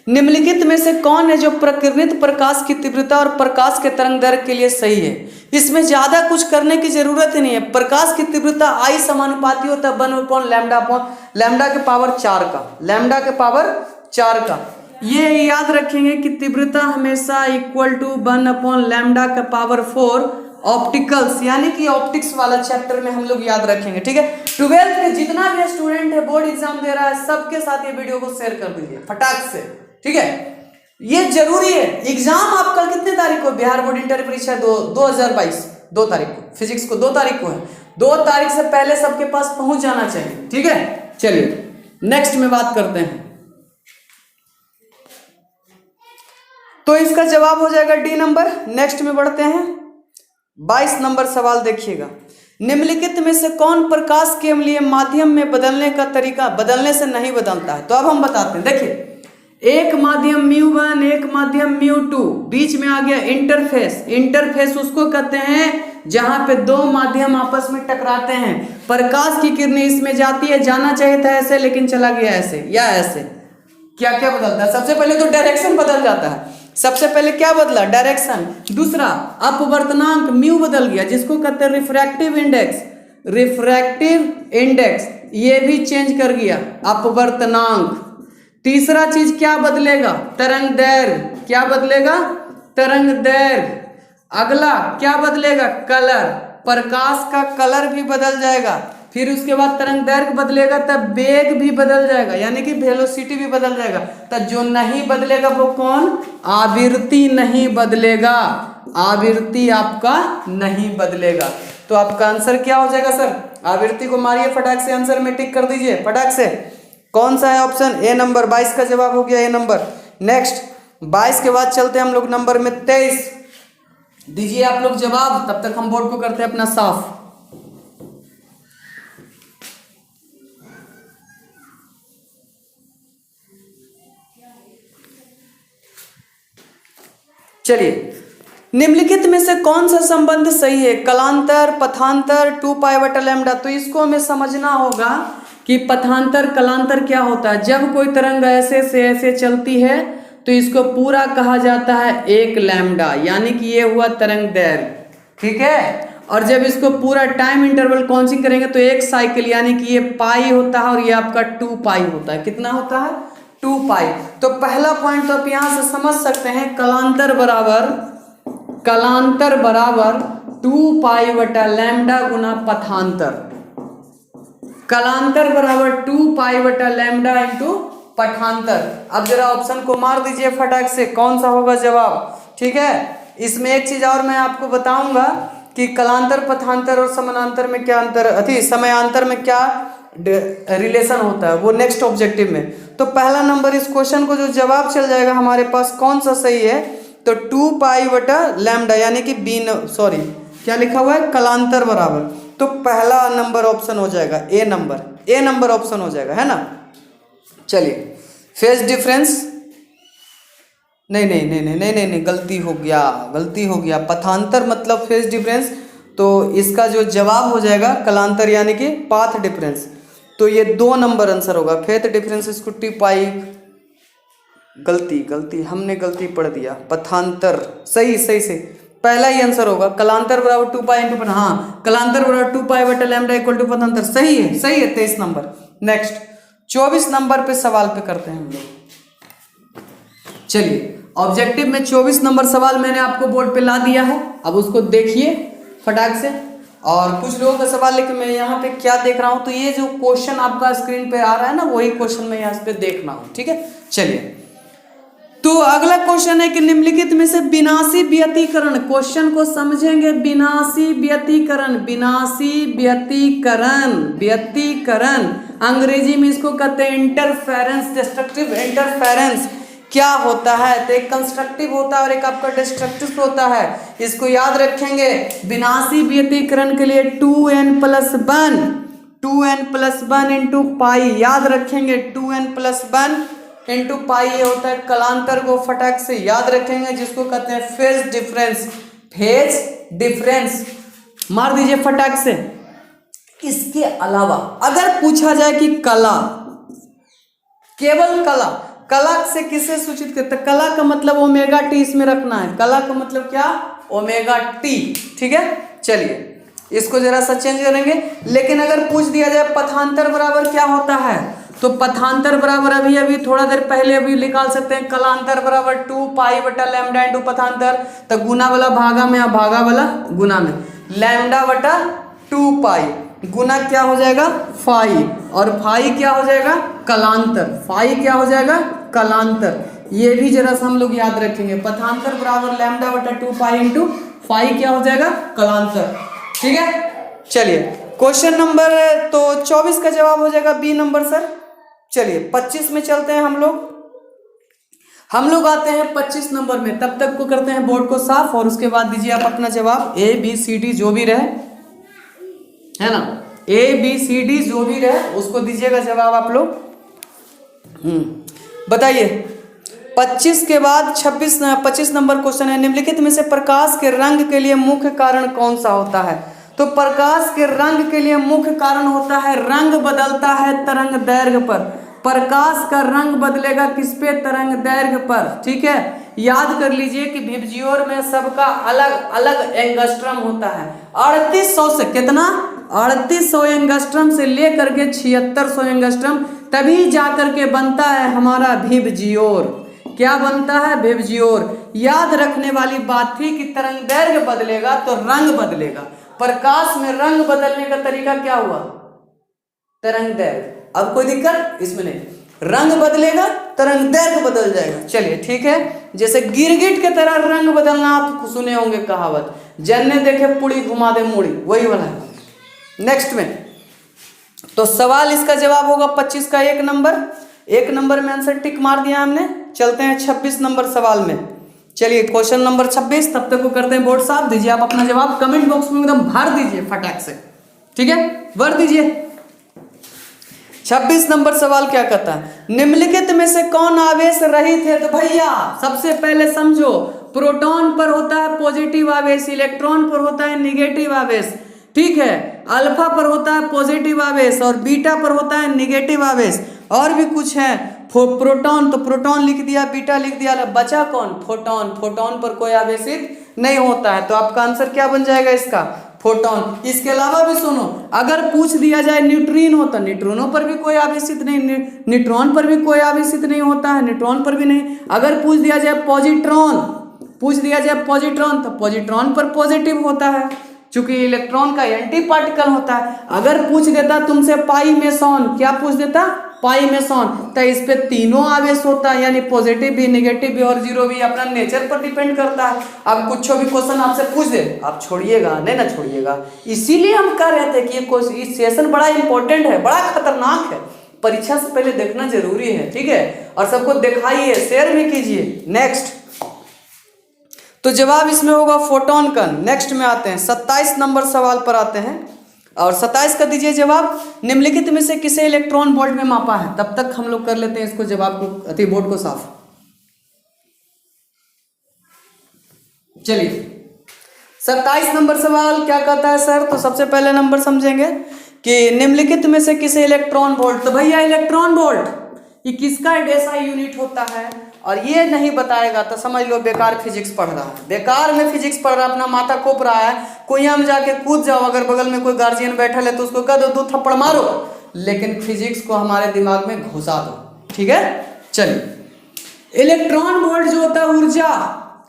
निम्नलिखित में से कौन है जो प्रकीर्णित प्रकाश की तीव्रता और प्रकाश के तरंग दैर्घ्य के लिए सही है। इसमें ज्यादा कुछ करने की जरूरत ही नहीं है। प्रकाश की तीव्रता आई समानुपाती होता है 1/लैम्डा के पावर 4 का, लैम्डा के पावर 4 का। ये याद रखेंगे कि तीव्रता हमेशा इक्वल टू 1/लैम्डा के पावर 4 ऑप्टिकल्स, यानी कि ऑप्टिक्स वाला चैप्टर में हम लोग याद रखेंगे, ठीक है। 12th के जितना भी स्टूडेंट है बोर्ड एग्जाम दे रहा है, सबके साथ ये वीडियो को शेयर कर दीजिए फटाक से, ठीक है। ये जरूरी है। एग्जाम आपका कितने तारीख को, बिहार बोर्ड इंटर परीक्षा 2022 2 तारीख को, फिजिक्स को 2 तारीख को है, 2 तारीख से पहले सबके पास पहुंच जाना चाहिए, ठीक है। चलिए नेक्स्ट में बात करते हैं, तो इसका जवाब हो जाएगा डी नंबर। नेक्स्ट में बढ़ते हैं, 22 नंबर सवाल देखिएगा। निम्नलिखित में से कौन प्रकाश के अम्लीय माध्यम में बदलने का तरीका बदलने से नहीं बदलता है। तो अब हम बताते हैं, देखिए एक माध्यम μ1, एक माध्यम μ2, बीच में आ गया इंटरफेस। इंटरफेस उसको कहते हैं जहां पे 2 माध्यम आपस में टकराते हैं, प्रकाश की किरणें इसमें जाती है, जाना चाहिए था ऐसे लेकिन चला गया ऐसे या ऐसे। क्या क्या बदलता है, सबसे पहले तो डायरेक्शन बदल जाता है, सबसे पहले क्या बदला, डायरेक्शन। दूसरा अपवर्तनांक म्यू बदल गया, जिसको कहते हैं रिफ्रैक्टिव इंडेक्स, रिफ्रैक्टिव इंडेक्स ये भी चेंज कर गया, अपवर्तनांक। तीसरा चीज क्या बदलेगा, तरंग दैर्घ्य, क्या बदलेगा? तरंग दैर्घ्य। अगला क्या बदलेगा? कलर, प्रकाश का कलर भी बदल जाएगा। फिर उसके बाद तरंग दैर्घ्य बदलेगा तब वेग भी बदल जाएगा, यानी कि वेलोसिटी भी बदल जाएगा। तब जो नहीं बदलेगा वो कौन? आवृत्ति नहीं बदलेगा, आवृत्ति आपका नहीं बदलेगा। तो आपका आंसर क्या हो जाएगा सर? आवृत्ति को मारिए फटाक से, आंसर में टिक कर दीजिए फटाक से। कौन सा है ऑप्शन? ए नंबर। 22 का जवाब हो गया ए नंबर। नेक्स्ट 22 के बाद चलते हैं हम लोग नंबर में 23। दीजिए आप लोग जवाब, तब तक हम बोर्ड को करते हैं अपना साफ। चलिए, निम्नलिखित में से कौन सा संबंध सही है? कलांतर, पथांतर, 2π/λ। तो इसको हमें समझना होगा कि पथांतर कलांतर क्या होता है। जब कोई तरंग ऐसे से ऐसे चलती है तो इसको पूरा कहा जाता है 1 लैम्डा, यानी कि ये हुआ तरंग दैर्घ्य, ठीक है। और जब इसको पूरा टाइम इंटरवल काउंसिंग करेंगे तो 1 साइकिल, यानी कि ये पाई होता है और ये आपका 2π होता है। कितना होता है? 2π। तो पहला पॉइंट तो आप यहां से समझ सकते हैं, कलांतर बराबर 2π/λ गुना पथांतर। कलांतर बराबर 2π/λ इंटू पथांतर। अब जरा ऑप्शन को मार दीजिए फटाक से, कौन सा होगा जवाब? ठीक है। इसमें एक चीज और मैं आपको बताऊंगा कि कलांतर, पथांतर और समानांतर में क्या अंतर, समयांतर में क्या रिलेशन होता है, वो नेक्स्ट ऑब्जेक्टिव में। तो पहला नंबर इस क्वेश्चन को जो जवाब चल जाएगा हमारे पास, कौन सा सही है? तो 2π/λ, यानी कि क्या लिखा हुआ है? कलांतर बराबर। तो पहला नंबर ऑप्शन हो जाएगा ए नंबर ऑप्शन हो जाएगा, है ना। चलिए, फेज डिफरेंस, नहीं, गलती हो गया। पथांतर मतलब फेज डिफरेंस, तो इसका जो जवाब हो जाएगा कलांतर, यानी कि पाथ डिफरेंस। तो ये 2 नंबर आंसर होगा। फेज डिफरेंस इसको 2π, गलती हमने गलती पढ़ दिया। पथांतर सही से पहला ही आंसर होगा। कलांतर बराबर 2π इंटू, हाँ, कलांतर बराबर 2π/λ इक्वल टू पथांतर। सही है 23 नंबर। नेक्स्ट 24 नंबर पे सवाल पे करते हैं हम लोग। चलिए, ऑब्जेक्टिव में 24 नंबर सवाल मैंने आपको बोर्ड पे ला दिया है, अब उसको देखिए फटाक से। और कुछ लोगों का सवाल, लेकिन मैं यहाँ पे क्या देख रहा हूँ, तो ये जो क्वेश्चन आपका स्क्रीन पे आ रहा है ना, वही क्वेश्चन मैं यहाँ पे देख रहा हूँ, ठीक है। चलिए, तो अगला क्वेश्चन है कि निम्नलिखित में से विनाशी व्यतिकरण, क्वेश्चन को समझेंगे। विनाशी व्यतिकरण अंग्रेजी में इसको कहते हैं इंटरफेरेंस, डिस्ट्रक्टिव इंटरफेरेंस। क्या होता है? तो एक कंस्ट्रक्टिव होता है और एक आपका डिस्ट्रक्टिव होता है। इसको याद रखेंगे। विनाशी व्यतिकरण के लिए 2n+1 इंटू पाई, याद रखेंगे। 2n+1 इंटू पाई ये होता है कलांतर, को फटाक से याद रखेंगे, जिसको कहते हैं फेज डिफरेंस। मार दीजिए फटाक से। इसके अलावा अगर पूछा जाए कि कला, केवल कला से किसे सूचित करते हैं? कला का मतलब ओमेगा टी इसमें रखना है। कला का मतलब क्या? ओमेगा टी, ठीक है। चलिए, इसको जरा सा चेंज करेंगे। लेकिन अगर पूछ दिया जाए पथांतर बराबर क्या होता है, तो पथांतर बराबर अभी थोड़ा देर पहले अभी निकाल सकते हैं। कलांतर बराबर 2π/λ इंटू पथांतर, तो गुना वाला भागा में और भागा वाला गुना में, λ/2π गुना क्या हो जाएगा? फाई, और फाई क्या हो जाएगा? कलांतर। फाई क्या हो जाएगा? कलांतर। ये भी जरा सा हम लोग याद रखेंगे। पथांतर बराबर λ/2π इंटू फाई क्या हो जाएगा? कलांतर, ठीक है। चलिए, क्वेश्चन नंबर तो 24 का जवाब हो जाएगा बी नंबर सर। चलिए 25 में चलते हैं हम लोग आते हैं 25 नंबर में। तब तक को करते हैं बोर्ड को साफ, और उसके बाद दीजिए आप अपना जवाब। ए बी सी डी जो भी रहे, है ना, ए बी सी डी जो भी रहे उसको दीजिएगा जवाब आप लोग। बताइए 25 के बाद 25 नंबर क्वेश्चन है, निम्नलिखित में से प्रकाश के रंग के लिए मुख्य कारण कौन सा होता है? तो प्रकाश के रंग के लिए मुख्य कारण होता है, रंग बदलता है तरंग दैर्घ्य पर। प्रकाश का रंग बदलेगा किस पे? तरंग दैर्घ्य पर, ठीक है। याद कर लीजिए कि विबजियोर में सबका अलग अलग एंगस्ट्रम होता है। 3800 से कितना? 3800 एंगस्ट्रम से लेकर के 7600 एंगस्ट्रम, तभी जाकर के बनता है हमारा विबजियोर। क्या बनता है? विबजियोर। याद रखने वाली बात थी कि तरंग दैर्घ्य बदलेगा तो रंग बदलेगा। प्रकाश में रंग बदलने का तरीका क्या हुआ? तरंग दैर्घ्य। अब कोई दिक्कत इसमें नहीं, रंग बदलेगा तरंग दैर्घ्य बदल जाएगा। चलिए ठीक है, जैसे गिरगिट के तरह रंग बदलना आप सुने होंगे कहावत, जन्ने देखे पुड़ी घुमा दे मुड़ी, वही वाला है। नेक्स्ट में तो सवाल इसका जवाब होगा 25 का 1 नंबर। 1 नंबर में आंसर टिक मार दिया हमने। चलते हैं 26 नंबर सवाल में। चलिए क्वेश्चन नंबर 26, तब तक को करते हैं बोर्ड साफ। दीजिए आप अपना जवाब कमेंट बॉक्स में एकदम भर दीजिए फटाक से, ठीक है, भर दीजिए। 26 नंबर सवाल क्या कहता है? निम्नलिखित में से कौन आवेश रहित है? तो भैया सबसे पहले समझो, प्रोटॉन पर होता है पॉजिटिव आवेश, इलेक्ट्रॉन पर होता है निगेटिव आवेश, ठीक है, अल्फा पर होता है पॉजिटिव आवेश और बीटा पर होता है निगेटिव आवेश। और भी कुछ है, प्रोटॉन, तो प्रोटॉन लिख दिया, बीटा लिख दिया, बचा कौन? फोटॉन। फोटॉन पर कोई आवेशित नहीं होता है, तो आपका आंसर क्या बन जाएगा इसका? फोटॉन। इसके अलावा भी सुनो, अगर पूछ दिया जाए न्यूट्रिनो, तो न्यूट्रिनो पर भी कोई आवेशित नहीं, न्यूट्रॉन पर भी कोई आवेशित नहीं होता है, न्यूट्रॉन पर भी नहीं। अगर पूछ दिया जाए पॉजिट्रॉन, तो पॉजिट्रॉन पर पॉजिटिव होता है, चूंकि इलेक्ट्रॉन का एंटी पार्टिकल होता है। अगर पूछ देता तुमसे पाई मेसॉन, क्या पूछ देता? पाई मेसॉन, तो इस पे तीनों आवेश होता है, यानी पॉजिटिव भी, नेगेटिव भी और जीरो भी। अपना नेचर पर डिपेंड करता है। अब कुछ भी क्वेश्चन आपसे पूछ दे, आप छोड़िएगा नहीं ना, छोड़िएगा। इसीलिए हम कह रहे थे कि ये सेशन बड़ा इंपॉर्टेंट है, बड़ा खतरनाक है, परीक्षा से पहले देखना जरूरी है, ठीक है। और सबको दिखाइए, शेयर भी कीजिए। नेक्स्ट तो जवाब इसमें होगा फोटोन का। नेक्स्ट में आते हैं 27 नंबर सवाल पर आते हैं, और 27 का दीजिए जवाब। निम्नलिखित में से किसे इलेक्ट्रॉन वोल्ट में मापा है? तब तक हम लोग कर लेते हैं इसको जवाब को, अति बोर्ड को साफ। चलिए 27 नंबर सवाल क्या कहता है सर? तो सबसे पहले नंबर समझेंगे कि निम्नलिखित में से किसे इलेक्ट्रॉन वोल्ट, तो भैया इलेक्ट्रॉन वोल्ट ये किसका एसआई यूनिट होता है? और ये नहीं बताएगा तो समझ लो बेकार फिजिक्स पढ़ रहा है, बेकार में फिजिक्स पढ़ रहा है, अपना माथा कोप रहा है। कुइयां में जाके कूद जाओ, अगर बगल में कोई गार्जियन बैठा है तो उसको कह दो 2 थप्पड़ मारो, लेकिन फिजिक्स को हमारे दिमाग में घुसा दो, ठीक है। चलिए इलेक्ट्रॉन वोल्ट जो होता है ऊर्जा,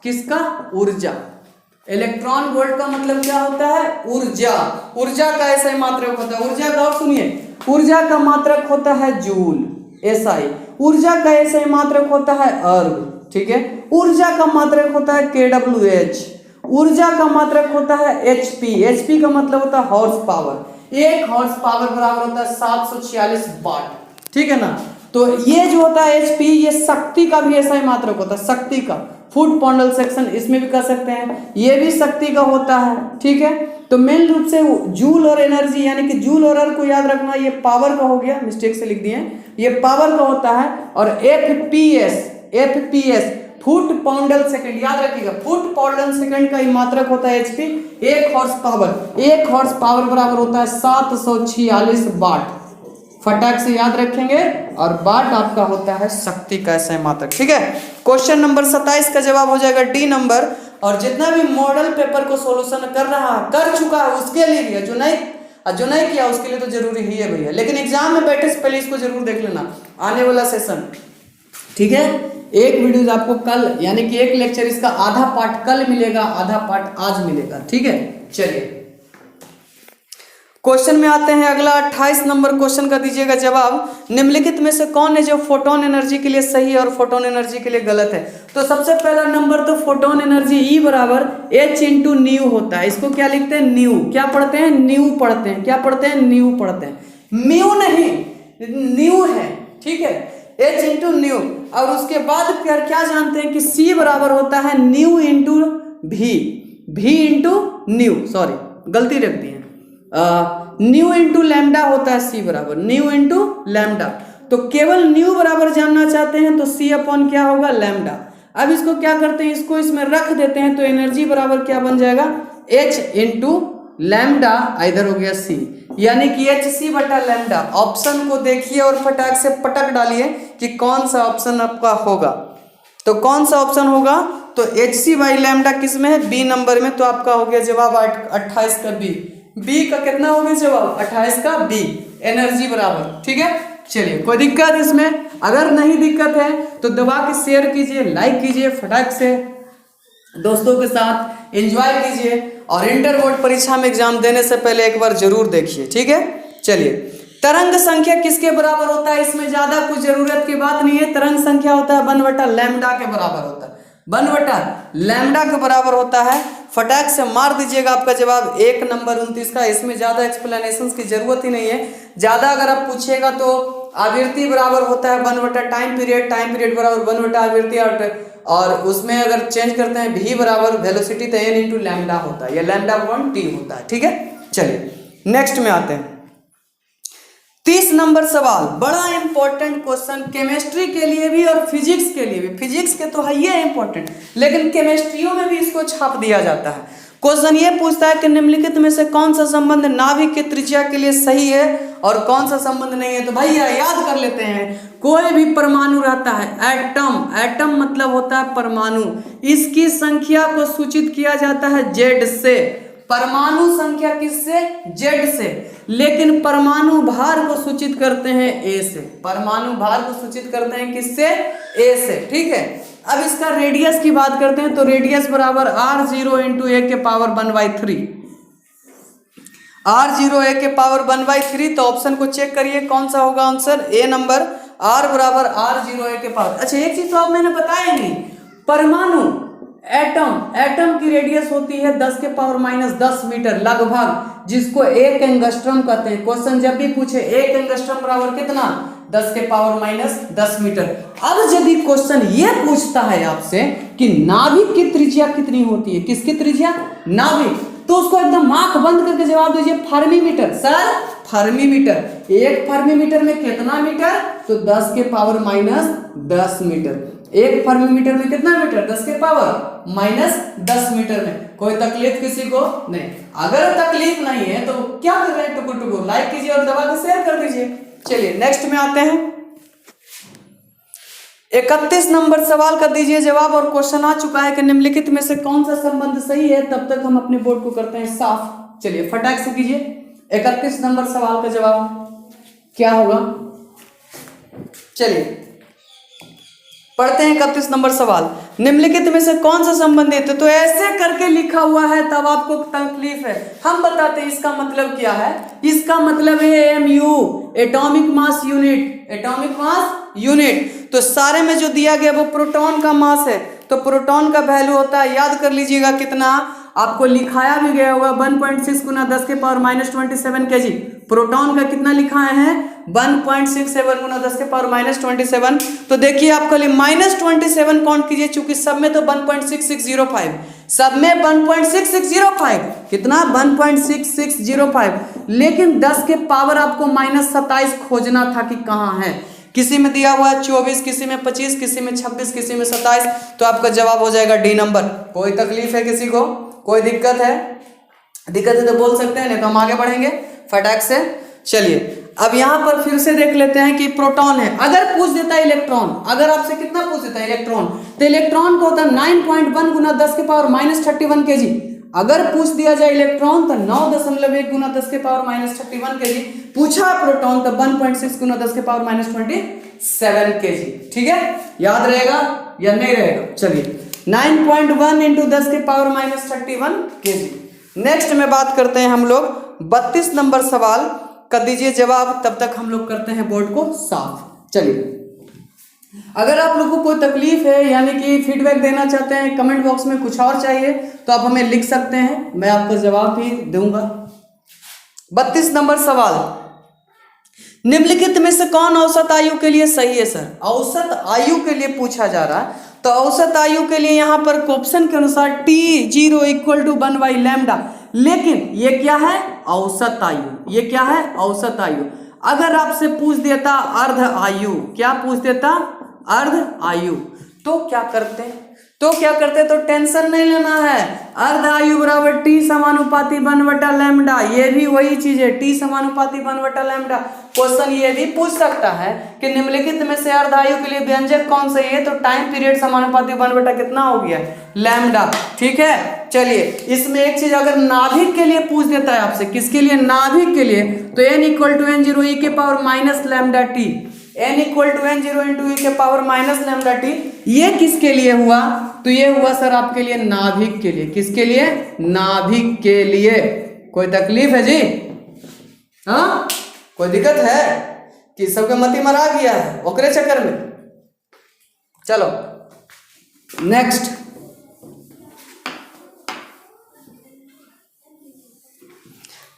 किसका? ऊर्जा। इलेक्ट्रॉन वोल्ट का मतलब क्या होता है? ऊर्जा। ऊर्जा का ऐसा मात्रक होता है, ऊर्जा का, और सुनिए, ऊर्जा का मात्रक होता है जूल, एसआई। ऊर्जा का ऐसा मात्रक होता है अर्ग, ठीक है। ऊर्जा का मात्रक होता है केडब्ल्यूएच। ऊर्जा का मात्रक होता है एचपी। एचपी का मतलब होता है हॉर्स पावर। 1 हॉर्स पावर बराबर होता है 746 वाट, ठीक है ना। तो ये जो होता है एचपी, ये शक्ति का भी ऐसा ही मात्रक होता है, शक्ति का। फुट पॉन्डल सेक्शन इसमें भी कर सकते हैं, ये भी शक्ति का होता है, ठीक है। तो मेन रूप से जूल और एनर्जी, यानी कि जूल और अर्ग को याद रखना, ये पावर का हो गया, मिस्टेक से लिख दिए, ये पावर का होता है। और एफपीएस फुट पाउंडल सेकंड, याद रखिएगा, फुट पाउंडल सेकंड का ही मात्रक होता है HP. 1 horse power, 1 horse power बराबर होता है 746 वाट। फटाक से याद रखेंगे। और वाट आपका होता है शक्ति का ऐसा मात्रक, ठीक है। क्वेश्चन नंबर 27 का जवाब हो जाएगा डी नंबर। और जितना भी मॉडल पेपर को सॉल्यूशन कर चुका है उसके लिए भी है, जो नहीं किया उसके लिए तो जरूरी ही है भैया, लेकिन एग्जाम में बैठे से पहले इसको जरूर देख लेना, आने वाला सेशन, ठीक है। एक वीडियो आपको कल, यानी कि एक लेक्चर इसका आधा पार्ट कल मिलेगा, आधा पार्ट आज मिलेगा, ठीक है। चलिए क्वेश्चन में आते हैं अगला 28 नंबर क्वेश्चन का दीजिएगा जवाब। निम्नलिखित में से कौन है जो फोटोन एनर्जी के लिए सही है और फोटोन एनर्जी के लिए गलत है? तो सबसे पहला नंबर तो फोटोन एनर्जी ई बराबर एच इंटू न्यू होता है। इसको क्या लिखते हैं? न्यू। क्या पढ़ते हैं? न्यू पढ़ते हैं। क्या पढ़ते हैं? न्यू पढ़ते हैं, म्यू नहीं, न्यू है, ठीक है, एच इंटू न्यू। और उसके बाद फिर क्या जानते हैं कि सी बराबर होता है न्यू इंटू भी, भी इंटू न्यू, सॉरी गलती रख दी है, न्यू इंटू लैम्डा होता है सी बराबर, न्यू इंटू लैम्डा। तो केवल न्यू बराबर जानना चाहते हैं तो सी अपॉन क्या होगा? लैम्डा। अब इसको क्या करते हैं, इसको इसमें रख देते हैं, तो एनर्जी बराबर क्या बन जाएगा? एच इंटू लैम्डा, इधर हो गया सी, यानी कि एच सी बटा लैम्डा। ऑप्शन को देखिए और फटाक से पटक डालिए कि कौन सा ऑप्शन आपका होगा। तो कौन सा ऑप्शन होगा? तो एच सी बाई लैम्डा किस में है? बी नंबर में। तो आपका हो गया जवाब 28 का बी। बी का कितना हो गया जवाब? 28 का बी, एनर्जी बराबर, ठीक है। चलिए कोई दिक्कत इसमें? अगर नहीं दिक्कत है तो दबा के शेयर कीजिए, लाइक कीजिए, फटाक से दोस्तों के साथ एंजॉय कीजिए और इंटर बोर्ड परीक्षा में एग्जाम देने से पहले एक बार जरूर देखिए, ठीक है। चलिए, तरंग संख्या किसके बराबर होता है? इसमें ज्यादा कुछ जरूरत की बात नहीं है। तरंग संख्या होता है 1 लैम्डा के बराबर होता है, 1 लैम्डा के बराबर होता है। फटाक से मार दीजिएगा आपका जवाब 1 नंबर 29 का। इसमें ज्यादा एक्सप्लेनेशन की जरूरत ही नहीं है। ज्यादा अगर आप पूछिएगा तो आवृत्ति बराबर होता है 1 टाइम पीरियड बराबर 1 आवृत्ति, और उसमें अगर चेंज करते हैं v बराबर वेलोसिटी तो n इंटू लैम्डा होता है, या लैम्डा अपॉन t होता है, ठीक है। चलिए नेक्स्ट में आते हैं। 30 नंबर सवाल, बड़ा इंपॉर्टेंट क्वेश्चन केमिस्ट्री के लिए भी और फिजिक्स के लिए भी। फिजिक्स के तो है ये इंपॉर्टेंट, लेकिन केमिस्ट्रियों में भी इसको छाप दिया जाता है। क्वेश्चन ये पूछता है कि निम्नलिखित में से कौन सा संबंध नाभिक की त्रिज्या के लिए सही है और कौन सा संबंध नहीं है। तो भैया याद कर लेते हैं, कोई भी परमाणु रहता है, एटम मतलब होता है परमाणु, इसकी संख्या को सूचित किया जाता है जेड से। परमाणु संख्या किससे? जेड से। लेकिन परमाणु भार को सूचित करते हैं ए से। परमाणु भार को सूचित करते हैं किससे? ए से, ठीक है। अब इसका रेडियस की बात करते हैं तो रेडियस बराबर r0 इंटू ए के पावर 1/3। r0 ए के पावर 1/3। तो ऑप्शन को चेक करिए कौन सा होगा आंसर, ए नंबर, r बराबर r0 ए के पावर। अच्छा, एक चीज तो अब मैंने बताया नहीं, परमाणु एटम की रेडियस होती है 10 के पावर -10 मीटर लगभग, जिसको 1 एंगस्ट्रॉम कहते हैं। क्वेश्चन जब भी पूछे 1 एंगस्ट्रॉम बराबर कितना? 10 के पावर -10 मीटर। अब यदि क्वेश्चन ये पूछता है आपसे कि नाभिक की त्रिज्या कितनी होती है, किसकी त्रिज्या? नाभिक, तो उसको एकदम आंख बंद करके जवाब दीजिए fermi metre. Sir fermi metre, 1 fermi metre में कितना मीटर? तो 10 के पावर -10 मीटर। 1 फर्मी मीटर में कितना मीटर? 10 के पावर -10 मीटर में। कोई तकलीफ किसी को नहीं? अगर तकलीफ नहीं है तो क्या कर रहे हैं, टुकु लाइक कीजिए और दबा के शेयर कर दीजिए। चलिए नेक्स्ट में आते हैं। 31 नंबर सवाल का दीजिए जवाब, और क्वेश्चन आ चुका है कि निम्नलिखित में से कौन सा संबंध सही है। तब तक हम अपने बोर्ड को करते हैं साफ। चलिए फटाक से कीजिए। 31 नंबर सवाल का जवाब क्या होगा? चलिए पढ़ते हैं 31 नंबर सवाल। निम्नलिखित में से कौन सा संबंधित है? तो ऐसे करके लिखा हुआ है तब आपको तकलीफ है। हम बताते हैं इसका मतलब क्या है। इसका मतलब है MU, atomic mass unit, atomic mass unit. तो सारे में जो दिया गया वो प्रोटॉन का मास है, तो प्रोटॉन का वैल्यू होता है, याद कर लीजिएगा कितना, आपको लिखाया भी गया होगा 1.6 गुना 10 के पावर -27 kg। प्रोटॉन का कितना लिखाए हैं? 1.67 गुना 10 के पावर -27। तो देखिए आप खाली -27 काउंट कीजिए, चूंकि सब में तो 1.6605, सब में 1.6605, कितना? 1.6605। लेकिन 10 के पावर आपको -27 खोजना था कि कहाँ है। किसी में दिया हुआ है 24, किसी में 25, किसी में 26, किसी में 27। तो आपका जवाब हो जाएगा डी नंबर। कोई तकलीफ है किसी को? कोई दिक्कत है? दिक्कत है तो बोल सकते हैं, नहीं तो हम आगे बढ़ेंगे फटाक से। चलिए अब यहाँ पर फिर से देख लेते हैं कि प्रोटॉन है। अगर पूछ देता है इलेक्ट्रॉन, अगर आपसे कितना पूछ देता है इलेक्ट्रॉन, तो इलेक्ट्रॉन को होता है 9.1 गुना 10 के पावर -31 kg। अगर पूछ दिया जाए इलेक्ट्रॉन तो 9.1 गुना 10 के पावर -31 kg। पूछा प्रोटॉन तो 1.6 गुना 10 के पावर -27 kg। ठीक है, याद रहेगा या नहीं रहेगा? चलिए 9.1 इंटू 10 के पावर -31 kg। नेक्स्ट में बात करते हैं हम लोग 32 नंबर सवाल का दीजिए जवाब, तब तक हम लोग करते हैं बोर्ड को साफ। चलिए अगर आप लोगों को कोई तकलीफ है यानी कि फीडबैक देना चाहते हैं, कमेंट बॉक्स में कुछ और चाहिए तो आप हमें लिख सकते हैं, मैं आपको जवाब भी दूंगा। 32 नंबर सवाल, निम्नलिखित में से कौन औसत आयु के लिए सही है? सर औसत आयु के लिए पूछा जा रहा है, तो औसत आयु के लिए यहाँ पर ऑप्शन के अनुसार T0 = 1/λ। लेकिन ये क्या है? औसत आयु। ये क्या है? औसत आयु। अगर आपसे पूछ देता अर्ध आयु, क्या पूछ देता? अर्ध आयु, तो क्या करते? तो टेंशन नहीं लेना है। अर्ध आयु बराबर T समानुपाती 1/λ। ये भी वही चीज है, T समानुपाती 1/λ। क्वेश्चन ये भी पूछ सकता है कि निम्नलिखित में से अर्ध आयु के लिए व्यंजक कौन सा है? तो टाइम पीरियड समानुपाती 1 कितना हो गया? लैम्डा। ठीक है, चलिए इसमें एक चीज अगर नाभिक के लिए पूछ देता है आपसे, किसके लिए? नाभिक के लिए, तो n = n0 e के power -λt। n equal to n 0 into e के पावर माइनस लैम्डा टी। ये किसके लिए हुआ? तो ये हुआ सर आपके लिए नाभिक के लिए। किसके लिए? नाभिक के लिए। कोई तकलीफ है जी? हाँ, कोई दिक्कत है कि सबके मति मरा गया है ओकरे चक्कर में? चलो नेक्स्ट,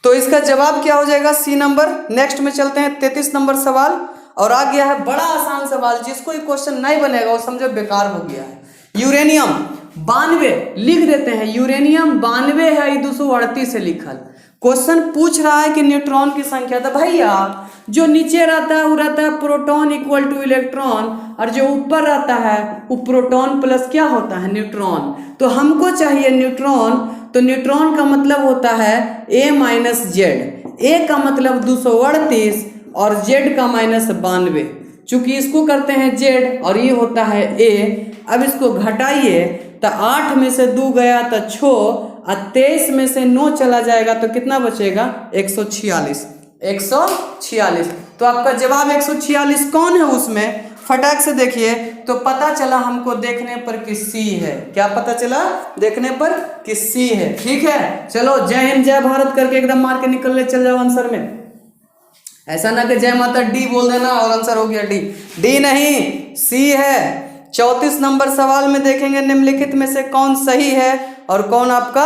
तो इसका जवाब क्या हो जाएगा? सी नंबर। नेक्स्ट में चलते हैं 33 नंबर सवाल, और आ गया है बड़ा आसान सवाल, जिसको ये क्वेश्चन नहीं बनेगा वो समझो बेकार हो गया है। यूरेनियम 92 लिख देते हैं, यूरेनियम 92 है, 238 है लिखल। क्वेश्चन पूछ रहा है कि न्यूट्रॉन की संख्या। तो भैया जो नीचे रहता है वो रहता है प्रोटॉन इक्वल टू इलेक्ट्रॉन, और जो ऊपर रहता है वो प्रोटॉन प्लस क्या होता है? न्यूट्रॉन। तो हमको चाहिए न्यूट्रॉन, तो न्यूट्रॉन का मतलब होता है a माइनस जेड। ए का मतलब 238 और जेड का माइनस 92। चूंकि इसको करते हैं जेड और ये होता है ए। अब इसको घटाइए तो 8 में से 2 गया तो 6, और 23 में से 9 चला जाएगा तो कितना बचेगा? 146। 146। तो आपका जवाब 146 कौन है उसमें? फटाक से देखिए तो पता चला हमको देखने पर कि सी है। क्या पता चला? देखने पर कि सी है। ठीक है, चलो जय हिंद जय भारत करके एकदम मार के निकल ले, चल जाओ आंसर में। ऐसा ना कि जय माता डी बोल देना और आंसर हो गया डी। डी नहीं, सी है। 34 नंबर सवाल में देखेंगे निम्नलिखित में से कौन सही है और कौन आपका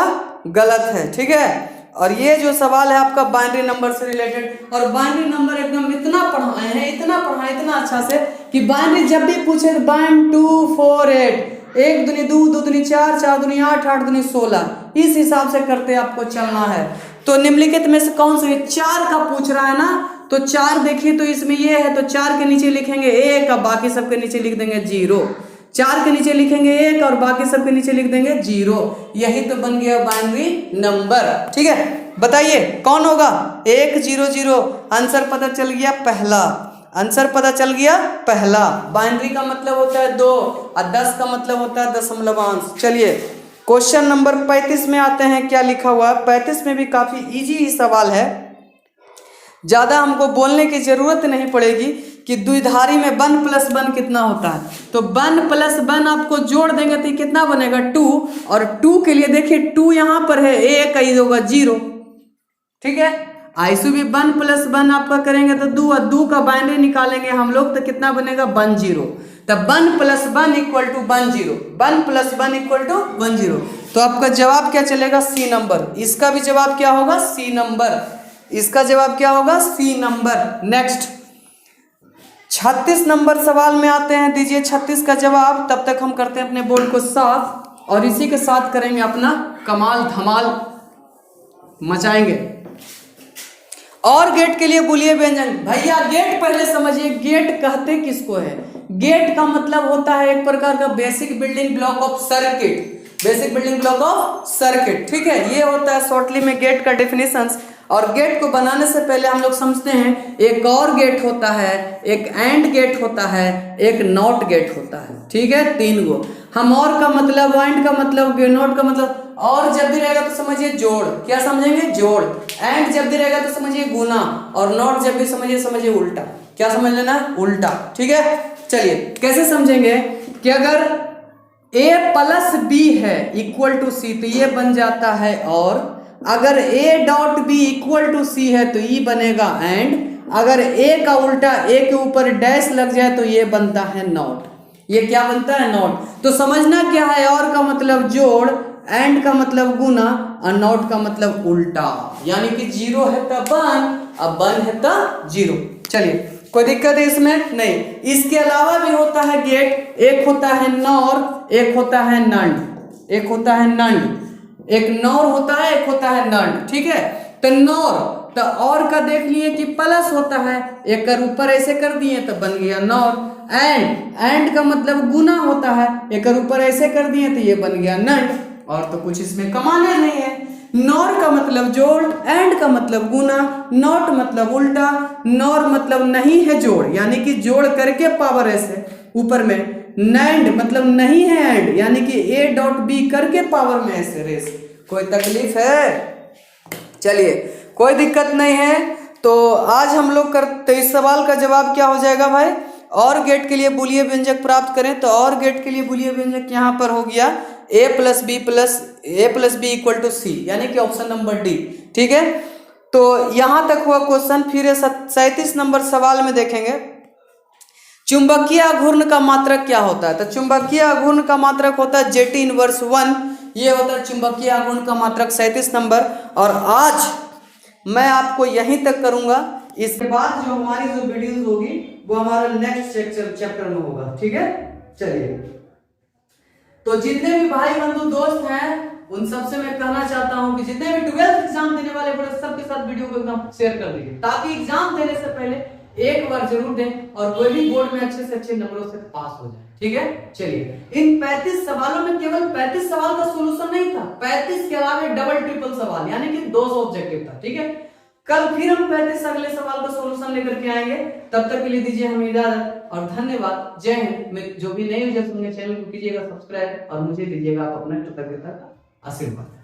गलत है। ठीक है, और ये जो सवाल है आपका बाइनरी नंबर से रिलेटेड, और बाइनरी नंबर एकदम इतना पढ़ाए हैं, इतना अच्छा से कि बाइनरी जब भी पूछे तो बाइन 2 4 8, 1 दूनी 2, 2 दूनी 4, 4 दूनी 8, 8 दूनी 16, इस हिसाब से करते आपको चलना है। तो निम्नलिखित में से कौन सा? 4 का पूछ रहा है ना, तो 4 देखिए तो इसमें ये है, तो 4 के नीचे लिखेंगे 1 और बाकी सब के नीचे लिख देंगे 0। 4 के नीचे लिखेंगे 1 और बाकी सब के नीचे लिख देंगे 0। यही तो बन गया बाइनरी नंबर। ठीक है, बताइए कौन होगा? 1 0 0। आंसर पता चल गया पहला। आंसर पता चल गया पहला। बाइनरी का मतलब होता है 2 और 10 का मतलब होता है दशमलवांश। चलिए क्वेश्चन नंबर 35 में आते हैं। क्या लिखा हुआ है? 35 में भी काफी इजी सवाल है, ज्यादा हमको बोलने की जरूरत नहीं पड़ेगी कि द्विधारी में 1 + 1 कितना होता है। तो 1 + 1 आपको जोड़ देंगे तो कितना बनेगा? 2। और 2 के लिए देखिए 2 यहाँ पर है, 1 का ये होगा 0। ठीक है, आइसु भी 1 + 1 आपका करेंगे तो 2, और 2 का बाइनरी निकालेंगे हम लोग तो कितना बनेगा? 1 0। तब 1 + 1 = 1 0। 1 + 1 = 1 0। तो आपका जवाब क्या चलेगा? C number. इसका भी जवाब क्या होगा? C number. इसका जवाब क्या होगा? C number. नेक्स्ट 36 नंबर सवाल में आते हैं। दीजिए 36 का जवाब। तब तक हम करते हैं अपने बोर्ड को साफ, और इसी के साथ करेंगे अपना कमाल धमाल मचाएंगे। और गेट के लिए बोलिए व्यंजन। भैया गेट पहले समझिए, गेट कहते किसको है? गेट का मतलब होता है एक प्रकार का basic building block of circuit. Basic building block of circuit. ठीक है, ये होता है शॉर्टली में गेट का डेफिनेशंस। और गेट को बनाने से पहले हम लोग समझते हैं एक और गेट होता है, एक एंड गेट होता है, एक नॉट गेट होता है। ठीक है, 3 गो। हम और का मतलब, एंड का मतलब, नॉट का मतलब, और जब भी रहेगा तो समझिए जोड़। क्या समझेंगे? जोड़। एंड जब भी रहेगा तो समझिए गुना, और नॉट जब भी समझिए उल्टा। क्या समझ लेना? उल्टा। ठीक है, चलिए कैसे समझेंगे कि अगर a + b है = c तो ये बन जाता है और। अगर a.b = c है तो ये बनेगा एंड। अगर a का उल्टा a के ऊपर डैश लग जाए तो ये बनता है नॉट। ये क्या बनता है? नॉट। तो समझना क्या है? और का मतलब जोड़, एंड का मतलब गुना, और नॉट का मतलब उल्टा। यानी कि 0 है तो 1 और 1 है तो 0। चलिए कोई दिक्कत है इसमें? नहीं। इसके अलावा भी होता है गेट। एक होता है नॉर, एक होता है नंड। एक होता है नंड, एक नॉर होता है, एक होता है नंड। ठीक है, तो नॉर तो और का देख लिए कि प्लस होता है, एक कर ऊपर ऐसे कर दिए तो बन गया नॉर। एंड का मतलब गुना होता है, एक कर ऊपर ऐसे कर दिए तो ये बन गया नंड। और तो कुछ इसमें कमाना नहीं है। नॉर का मतलब जोड़, एंड का मतलब गुना, नॉट मतलब उल्टा, नॉर मतलब नहीं है जोड़, यानी कि जोड़ करके पावर ऐसे ऊपर में। नैंड मतलब नहीं है एंड, यानी कि a.b करके पावर में ऐसे रेस। कोई तकलीफ है? चलिए कोई दिक्कत नहीं है। तो आज हम लोग करते इस सवाल का जवाब क्या हो जाएगा भाई, और गेट के लिए बूलिय व्यंजक प्राप्त करें। तो और गेट के लिए बूलिय व्यंजक यहाँ पर हो गया a plus B equal to C, यानी कि ऑप्शन नंबर डी। ठीक है, तो यहां तक हुआ क्वेश्चन। फिर 37 नंबर सवाल में देखेंगे चुंबकीय आघूर्ण का मात्रक क्या होता है। तो चुंबकीय आघूर्ण का मात्रक होता है JT इनवर्स 1, ये होता है चुंबकीय आघूर्ण का मात्रक 37 नंबर। और आज मैं आपको यहीं तक करूंगा, इसके बाद जो हमारी जो वीडियोस होगी वो हमारा नेक्स्ट चैप्टर में होगा। ठीक है, चलिए। तो जितने भी भाई बंधु दोस्त हैं उन सबसे मैं कहना चाहता हूं कि जितने भी 12th एग्जाम देने वाले बड़े सबके साथ वीडियो को एकदम शेयर कर दीजिए, ताकि एग्जाम देने से पहले एक बार जरूर दें और कोई भी बोर्ड में अच्छे से अच्छे नंबरों से पास हो जाए। ठीक है, चलिए। इन 35 सवालों में केवल 35 सवाल का सॉल्यूशन नहीं था, 35 के अलावा डबल ट्रिपल सवाल, यानी कि 200 ऑब्जेक्टिव था। ठीक है, कल फिर हम 35 अगले सवाल का सॉल्यूशन लेकर के आएंगे। तब तक के लिए दीजिए हमें इजाजत और धन्यवाद। जय हिंद। जो भी नए यूजर्स होंगे चैनल को कीजिएगा सब्सक्राइब और मुझे दीजिएगा आप अपना कृतज्ञता का आशीर्वाद।